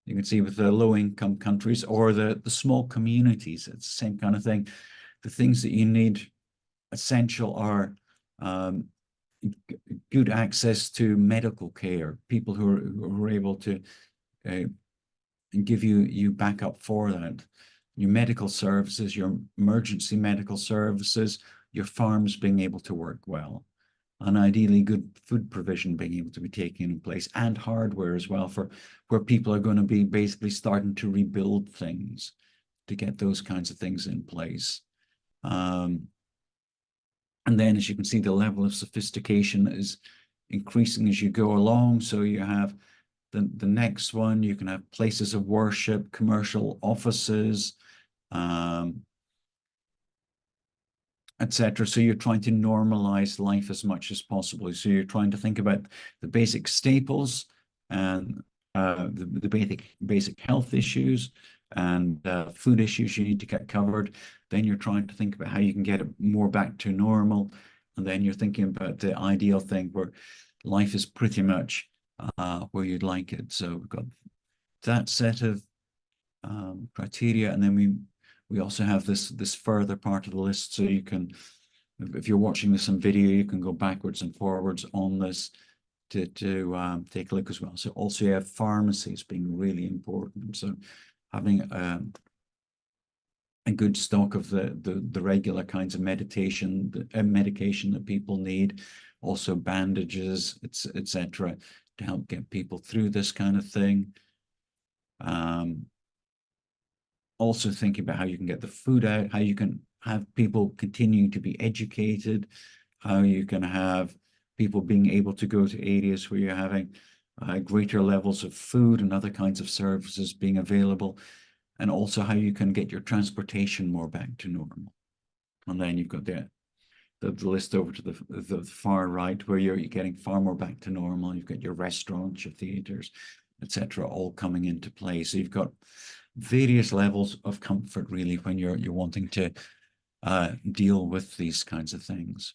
Speaker 1: you can see with the low-income countries or the small communities, it's the same kind of thing. The things that you need essential are good access to medical care, people who are able to give you backup for that. Your medical services, your emergency medical services, your farms being able to work well, and ideally good food provision being able to be taken in place, and hardware as well for where people are going to be basically starting to rebuild things to get those kinds of things in place. And then, as you can see, the level of sophistication is increasing as you go along. So you have the next one, you can have places of worship, commercial offices, etc. So you're trying to normalize life as much as possible. So you're trying to think about the basic staples and the basic health issues and food issues you need to get covered. Then you're trying to think about how you can get it more back to normal. And then you're thinking about the ideal thing where life is pretty much where you'd like it. So we've got that set of criteria, and then we also have this further part of the list. So you can, if you're watching this on video, you can go backwards and forwards on this to take a look as well. So also you have pharmacies being really important. So having a good stock of the regular kinds of medication that people need, also bandages, etc., to help get people through this kind of thing. Also thinking about how you can get the food out, how you can have people continuing to be educated, how you can have people being able to go to areas where you're having greater levels of food and other kinds of services being available, and also how you can get your transportation more back to normal. And then you've got the list over to the far right, where you're getting far more back to normal. You've got your restaurants, your theaters, etc., all coming into play. So you've got various levels of comfort really when you're wanting to deal with these kinds of things.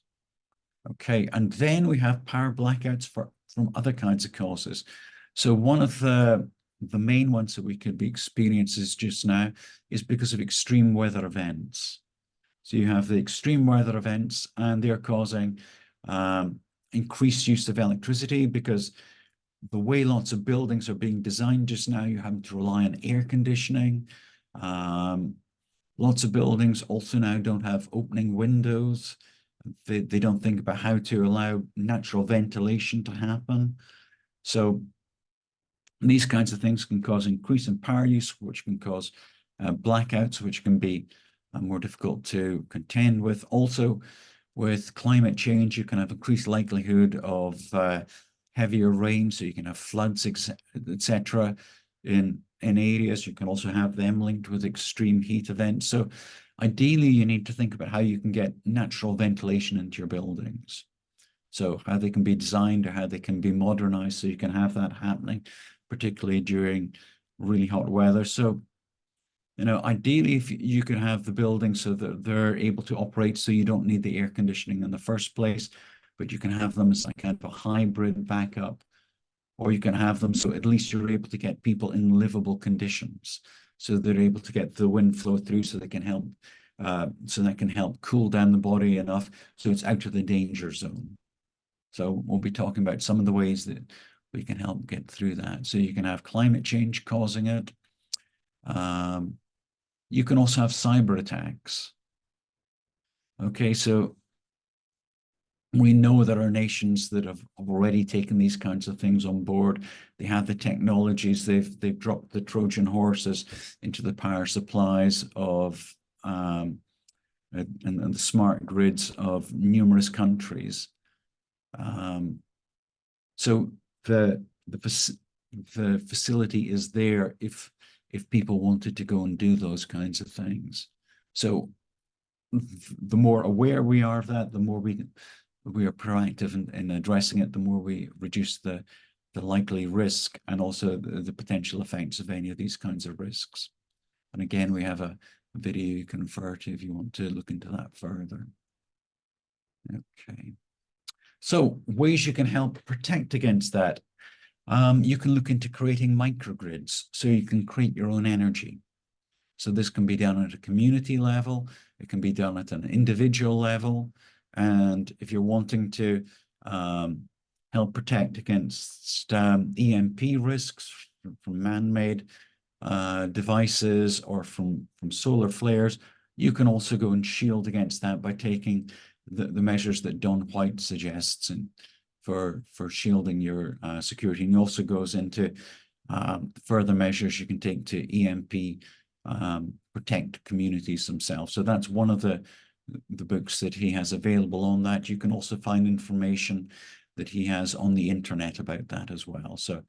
Speaker 1: Okay, and then we have power blackouts from other kinds of causes. So one of the main ones that we could be experiencing just now is because of extreme weather events. So you have the extreme weather events, and they're causing increased use of electricity because the way lots of buildings are being designed just now, you're having to rely on air conditioning. Lots of buildings also now don't have opening windows. They don't think about how to allow natural ventilation to happen. So these kinds of things can cause increase in power use, which can cause blackouts, which can be more difficult to contend with. Also, with climate change, you can have increased likelihood of heavier rain, so you can have floods, etc. in areas. You can also have them linked with extreme heat events. So ideally, you need to think about how you can get natural ventilation into your buildings. So how they can be designed or how they can be modernized so you can have that happening, particularly during really hot weather. So, you know, ideally, if you could have the building so that they're able to operate so you don't need the air conditioning in the first place, but you can have them as like kind of a hybrid backup or you can have them so at least you're able to get people in livable conditions. So they're able to get the wind flow through so they can help, so that can help cool down the body enough so it's out of the danger zone. So we'll be talking about some of the ways that we can help get through that. So you can have climate change causing it. You can also have cyber attacks. Okay, so we know there are nations that have already taken these kinds of things on board. They have the technologies. They've dropped the Trojan horses into the power supplies of and the smart grids of numerous countries. So the facility is there if people wanted to go and do those kinds of things. So the more aware we are of that, the more we are proactive in addressing it, the more we reduce the likely risk and also the potential effects of any of these kinds of risks. And again, we have a video you can refer to if you want to look into that further. Okay. So ways you can help protect against that. You can look into creating microgrids so you can create your own energy. So this can be done at a community level. It can be done at an individual level. And if you're wanting to help protect against EMP risks from man-made devices or from solar flares, you can also go and shield against that by taking the measures that Don White suggests and for shielding your security. And he also goes into further measures you can take to EMP protect communities themselves. So that's one of the books that he has available on that. You can also find information that he has on the internet about that as well. So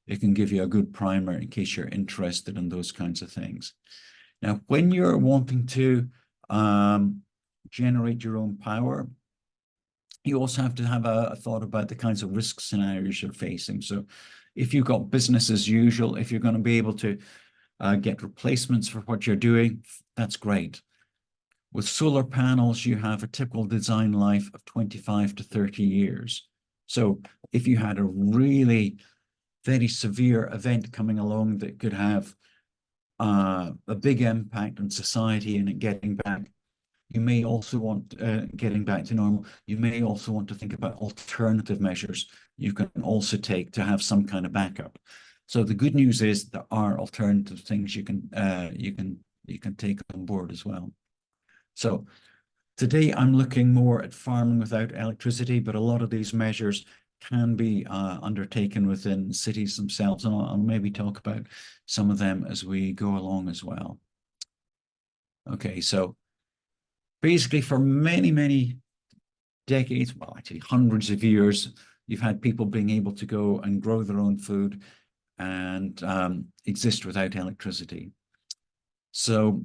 Speaker 1: it can give you a good primer in case you're interested in those kinds of things. Now, when you're wanting to generate your own power, you also have to have a thought about the kinds of risk scenarios you're facing. So if you've got business as usual, if you're going to be able to get replacements for what you're doing, that's great. With solar panels, you have a typical design life of 25 to 30 years. So if you had a really very severe event coming along that could have a big impact on society and it getting back, you may also want, getting back to normal, you may also want to think about alternative measures you can also take to have some kind of backup. So the good news is there are alternative things you can take on board as well. So today I'm looking more at farming without electricity, but a lot of these measures can be undertaken within cities themselves, and I'll maybe talk about some of them as we go along as well. Okay, so basically for many, many decades, well, actually hundreds of years, you've had people being able to go and grow their own food and exist without electricity. So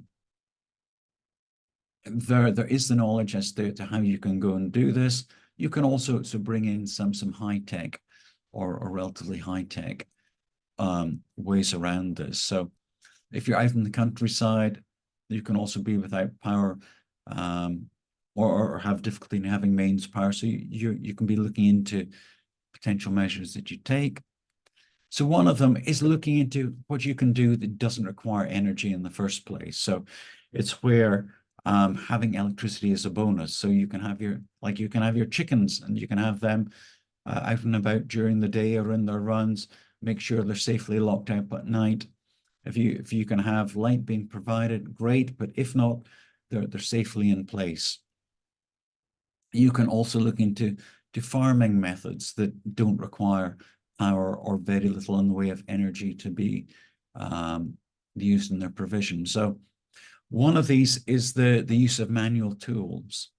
Speaker 1: there is the knowledge as to how you can go and do this. You can also bring in some high tech or relatively high tech ways around this. So if you're out in the countryside, you can also be without power or have difficulty in having mains power. So you can be looking into potential measures that you take. So one of them is looking into what you can do that doesn't require energy in the first place. So it's where having electricity is a bonus. So you can have your chickens and you can have them out and about during the day or in their runs, make sure they're safely locked up at night. If you can have light being provided, great, but if not, they're safely in place. You can also look into farming methods that don't require power or very little in the way of energy to be used in their provision. So one of these is the use of manual tools.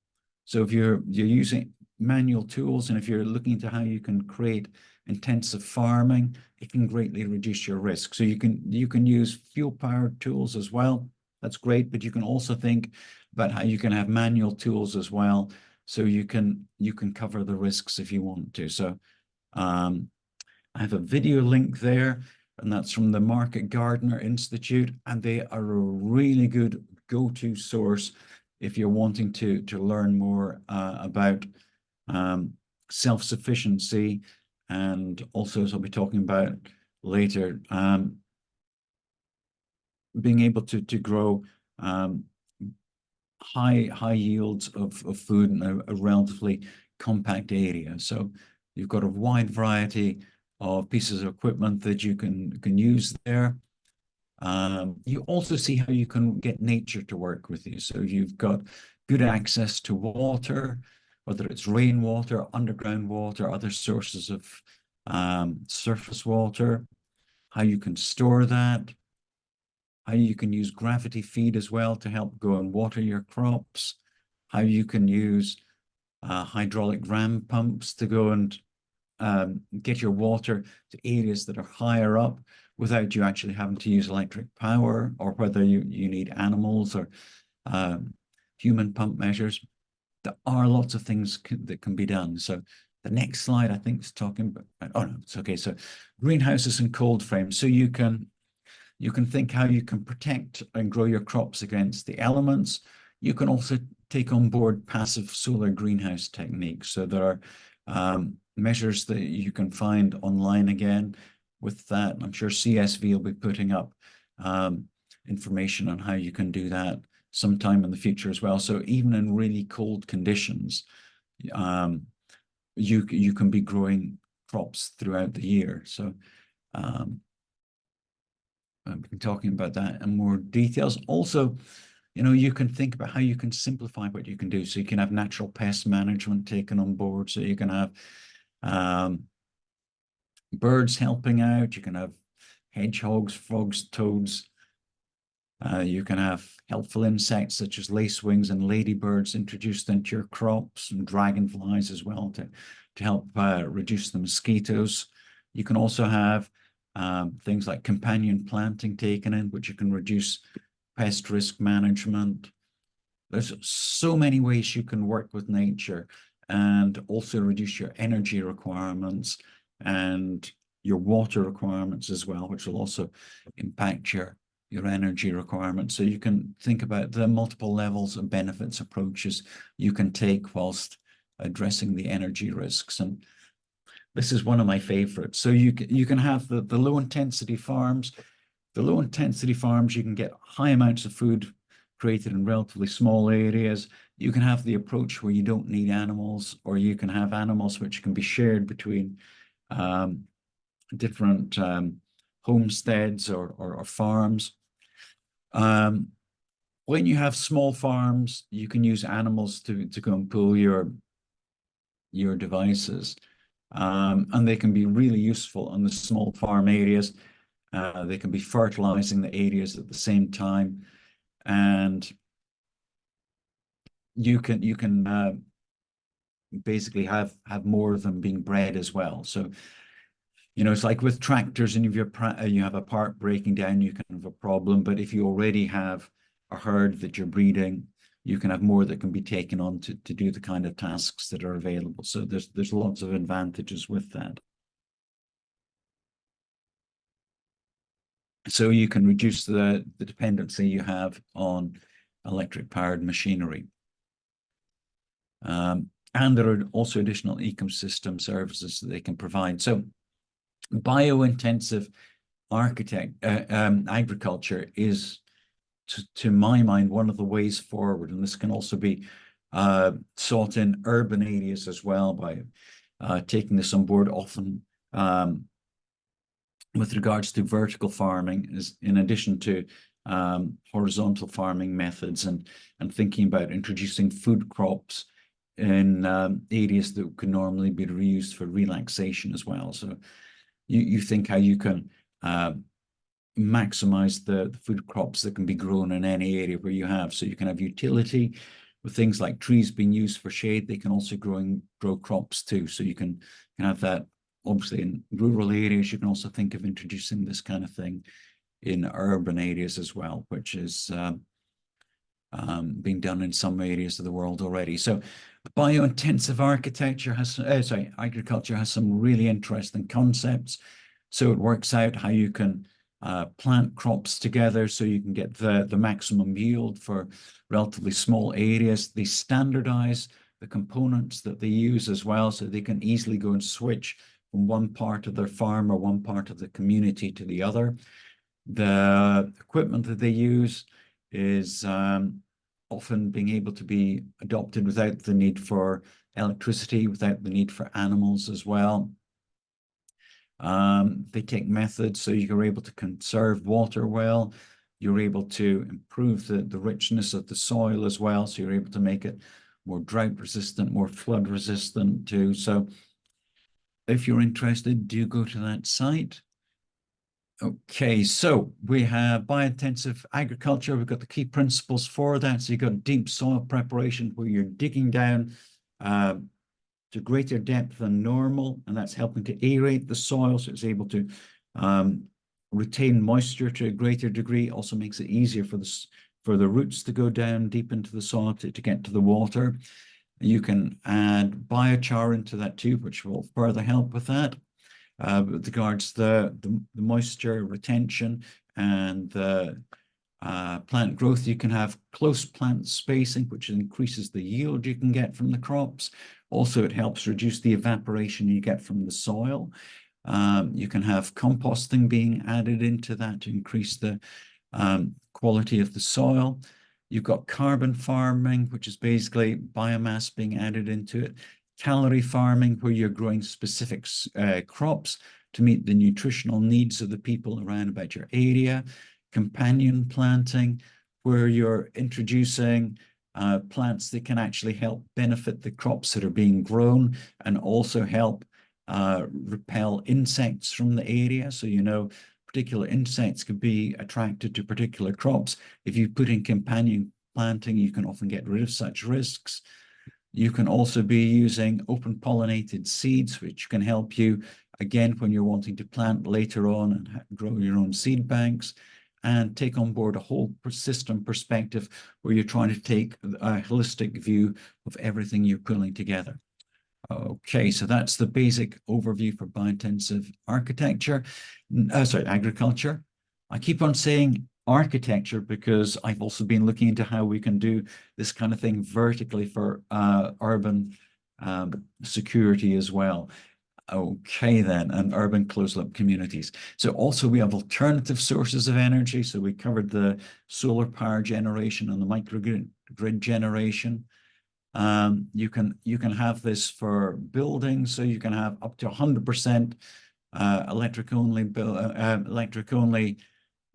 Speaker 1: So if you're using manual tools and if you're looking into how you can create intensive farming, it can greatly reduce your risk. So you can use fuel-powered tools as well. That's great, but you can also think about how you can have manual tools as well. So you can cover the risks if you want to. So I have a video link there, and that's from the Market Gardener Institute, and they are a really good go-to source if you're wanting to learn more about self-sufficiency and also, as I'll be talking about later, being able to grow high yields of food in a relatively compact area. So you've got a wide variety of pieces of equipment that you can use there. You also see how you can get nature to work with you. So you've got good access to water, whether it's rainwater, underground water, other sources of surface water, how you can store that, how you can use gravity feed as well to help go and water your crops, how you can use hydraulic ram pumps to go and get your water to areas that are higher up without you actually having to use electric power, or whether you need animals or human pump measures. There are lots of things that can be done. So the next slide, I think, is talking about, oh no, it's okay. So greenhouses and cold frames. So you can think how you can protect and grow your crops against the elements. You can also take on board passive solar greenhouse techniques. So there are measures that you can find online again with that. I'm sure CSV will be putting up information on how you can do that sometime in the future as well. So even in really cold conditions, you can be growing crops throughout the year. So we've been talking about that in more details. Also, you can think about how you can simplify what you can do. So you can have natural pest management taken on board. So you can have birds helping out. You can have hedgehogs, frogs, toads. You can have helpful insects such as lacewings and ladybirds introduced into your crops, and dragonflies as well to help reduce the mosquitoes. You can also have things like companion planting taken in, which you can reduce pest risk management. There's so many ways you can work with nature and also reduce your energy requirements and your water requirements as well, which will also impact your energy requirements. So you can think about the multiple levels of benefits approaches you can take whilst addressing the energy risks. And this is one of my favorites. So you can have the low intensity farms. The low intensity farms, you can get high amounts of food created in relatively small areas. You can have the approach where you don't need animals, or you can have animals which can be shared between different homesteads or farms. When you have small farms, you can use animals to go and pull your devices. And they can be really useful on the small farm areas. They can be fertilizing the areas at the same time, and you can basically have more of them being bred as well. So it's like with tractors, and if you have a part breaking down, you can have a problem. But if you already have a herd that you're breeding, you can have more that can be taken on to do the kind of tasks that are available. So there's lots of advantages with that. So you can reduce the dependency you have on electric powered machinery. And there are also additional ecosystem services that they can provide. So bio-intensive agriculture is, to my mind, one of the ways forward. And this can also be sought in urban areas as well by taking this on board often. With regards to vertical farming, is in addition to horizontal farming methods, and thinking about introducing food crops in areas that could normally be reused for relaxation as well. So you think how you can maximize the food crops that can be grown in any area where you have. So you can have utility with things like trees being used for shade. They can also grow crops too. So you can have that. Obviously, in rural areas, you can also think of introducing this kind of thing in urban areas as well, which is being done in some areas of the world already. So bio-intensive agriculture has some really interesting concepts. So it works out how you can plant crops together so you can get the maximum yield for relatively small areas. They standardize the components that they use as well, so they can easily go and switch from one part of their farm or one part of the community to the other. The equipment that they use is often being able to be adopted without the need for electricity, without the need for animals as well. They take methods so you're able to conserve water well. You're able to improve the richness of the soil as well. So you're able to make it more drought resistant, more flood resistant too. So if you're interested, do go to that site. Okay, so we have biointensive agriculture. We've got the key principles for that. So you've got deep soil preparation where you're digging down to greater depth than normal, and that's helping to aerate the soil so it's able to retain moisture to a greater degree. Also makes it easier for the roots to go down deep into the soil to get to the water. You can add biochar into that too, which will further help with that. With regards to the moisture retention and the plant growth, you can have close plant spacing, which increases the yield you can get from the crops. Also, it helps reduce the evaporation you get from the soil. You can have composting being added into that to increase the quality of the soil. You've got carbon farming, which is basically biomass being added into it. Calorie farming, where you're growing specific crops to meet the nutritional needs of the people around about your area. Companion planting, where you're introducing plants that can actually help benefit the crops that are being grown and also help repel insects from the area. So, you know, particular insects could be attracted to particular crops. If you put in companion planting, you can often get rid of such risks. You can also be using open pollinated seeds, which can help you, again, when you're wanting to plant later on and grow your own seed banks, and take on board a whole system perspective where you're trying to take a holistic view of everything you're pulling together. Okay, so that's the basic overview for biointensive agriculture. I keep on saying architecture because I've also been looking into how we can do this kind of thing vertically for urban security as well. Okay, then, and urban closed-loop communities. So also we have alternative sources of energy. So we covered the solar power generation and the microgrid generation. You can have this for buildings, so you can have up to 100% electric only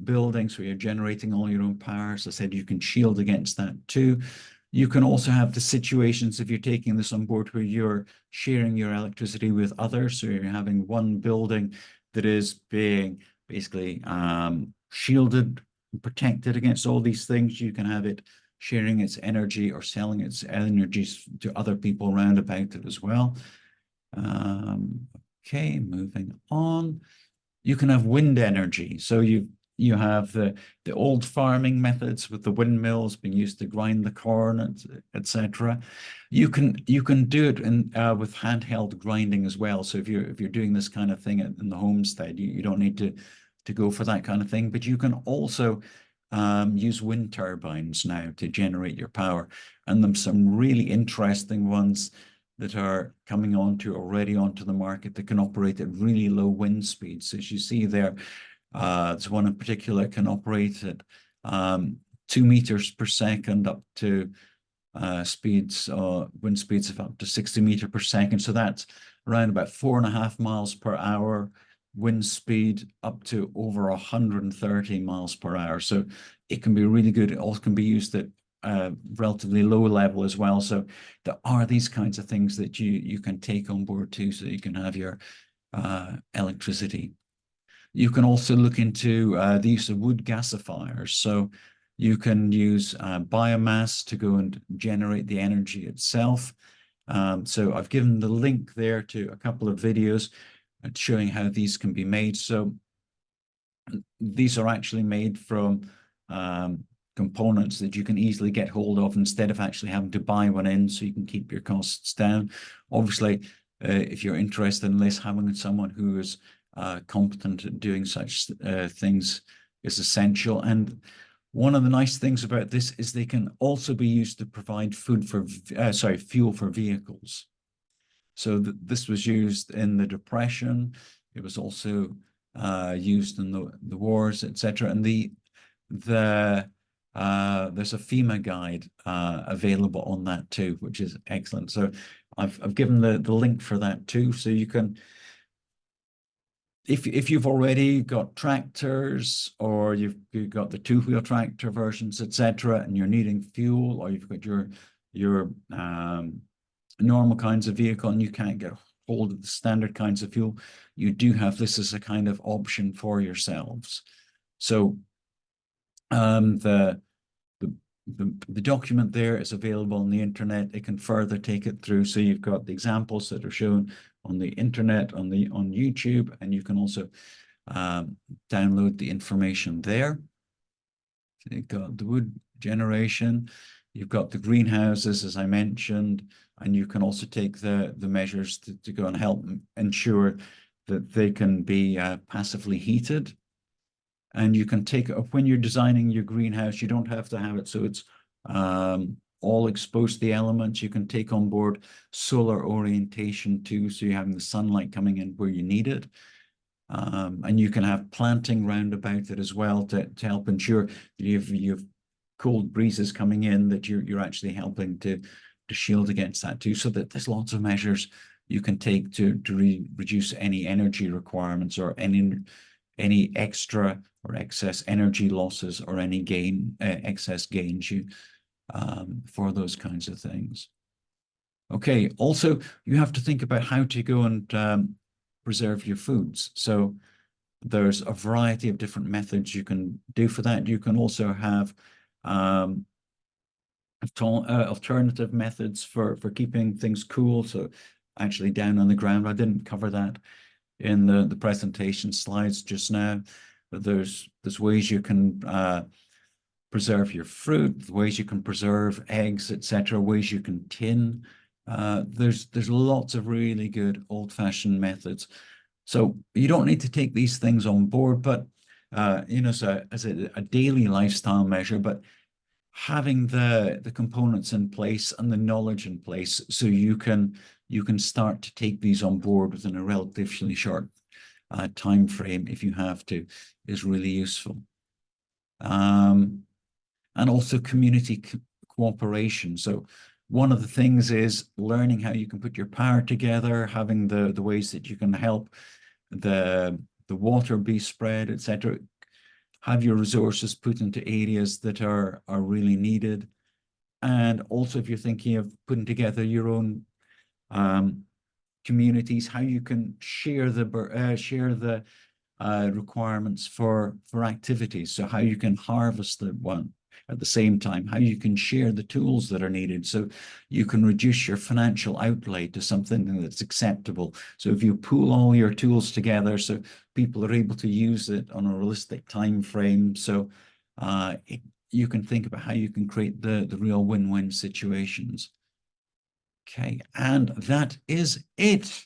Speaker 1: buildings where you're generating all your own power. As I said, you can shield against that too. You can also have the situations if you're taking this on board where you're sharing your electricity with others. So you're having one building that is being basically shielded and protected against all these things. You can have it sharing its energy or selling its energies to other people around about it as well. Okay, moving on. You can have wind energy. So you have the old farming methods with the windmills being used to grind the corn, etc. You can do it with handheld grinding as well. So if you're doing this kind of thing in the homestead, you don't need to go for that kind of thing. But you can also use wind turbines now to generate your power, and there's some really interesting ones that are coming already onto the market that can operate at really low wind speeds. As you see there, there's one in particular can operate at 2 meters per second up to wind speeds of up to 60 meters per second. So that's around about 4.5 miles per hour wind speed up to over 130 miles per hour. So it can be really good. It also can be used at relatively low level as well. So there are these kinds of things that you can take on board too, so you can have your electricity. You can also look into the use of wood gasifiers. So you can use biomass to go and generate the energy itself. So I've given the link there to a couple of videos showing how these can be made. So these are actually made from components that you can easily get hold of instead of actually having to buy one in, so you can keep your costs down. Obviously, if you're interested in this, having someone who is competent at doing such things is essential. And one of the nice things about this is they can also be used to provide fuel for vehicles. So this was used in the Depression. It was also used in the wars, etc. And there's a FEMA guide available on that too, which is excellent. So I've given the link for that too, so you can, if you've already got tractors, or you've got the two-wheel tractor versions, etc., and you're needing fuel, or you've got your normal kinds of vehicle and you can't get hold of the standard kinds of fuel, you do have this as a kind of option for yourselves. So the document there is available on the internet. It can further take it through. So you've got the examples that are shown on the internet, on YouTube, and you can also download the information there. So you've got the wood generation, you've got the greenhouses, as I mentioned, and you can also take the measures to go and help ensure that they can be passively heated. And you can take, when you're designing your greenhouse, you don't have to have it so it's all exposed to the elements. You can take on board solar orientation too, so you're having the sunlight coming in where you need it. And you can have planting round about it as well to help ensure you've cold breezes coming in, that you're actually helping to shield against that too. So that there's lots of measures you can take to reduce any energy requirements, or any extra or excess energy losses, or any excess gains for those kinds of things. Okay, also you have to think about how to go and preserve your foods. So there's a variety of different methods you can do for that. You can also have alternative methods for keeping things cool. So actually down on the ground, I didn't cover that in the presentation slides just now, but there's ways you can preserve your fruit, ways you can preserve eggs, etc., ways you can tin. There's lots of really good old-fashioned methods. So you don't need to take these things on board, but so as a daily lifestyle measure, but having the components in place and the knowledge in place, so you can start to take these on board within a relatively short time frame, if you have to, is really useful. And also community cooperation. So one of the things is learning how you can put your power together, having the ways that you can help the water be spread, etc. Have your resources put into areas that are really needed. And also, if you're thinking of putting together your own communities, how you can share the requirements for activities. So how you can harvest the one at the same time, how you can share the tools that are needed, so you can reduce your financial outlay to something that's acceptable. So if you pool all your tools together, so people are able to use it on a realistic time frame, so you can think about how you can create the real win-win situations. Okay, and that is it.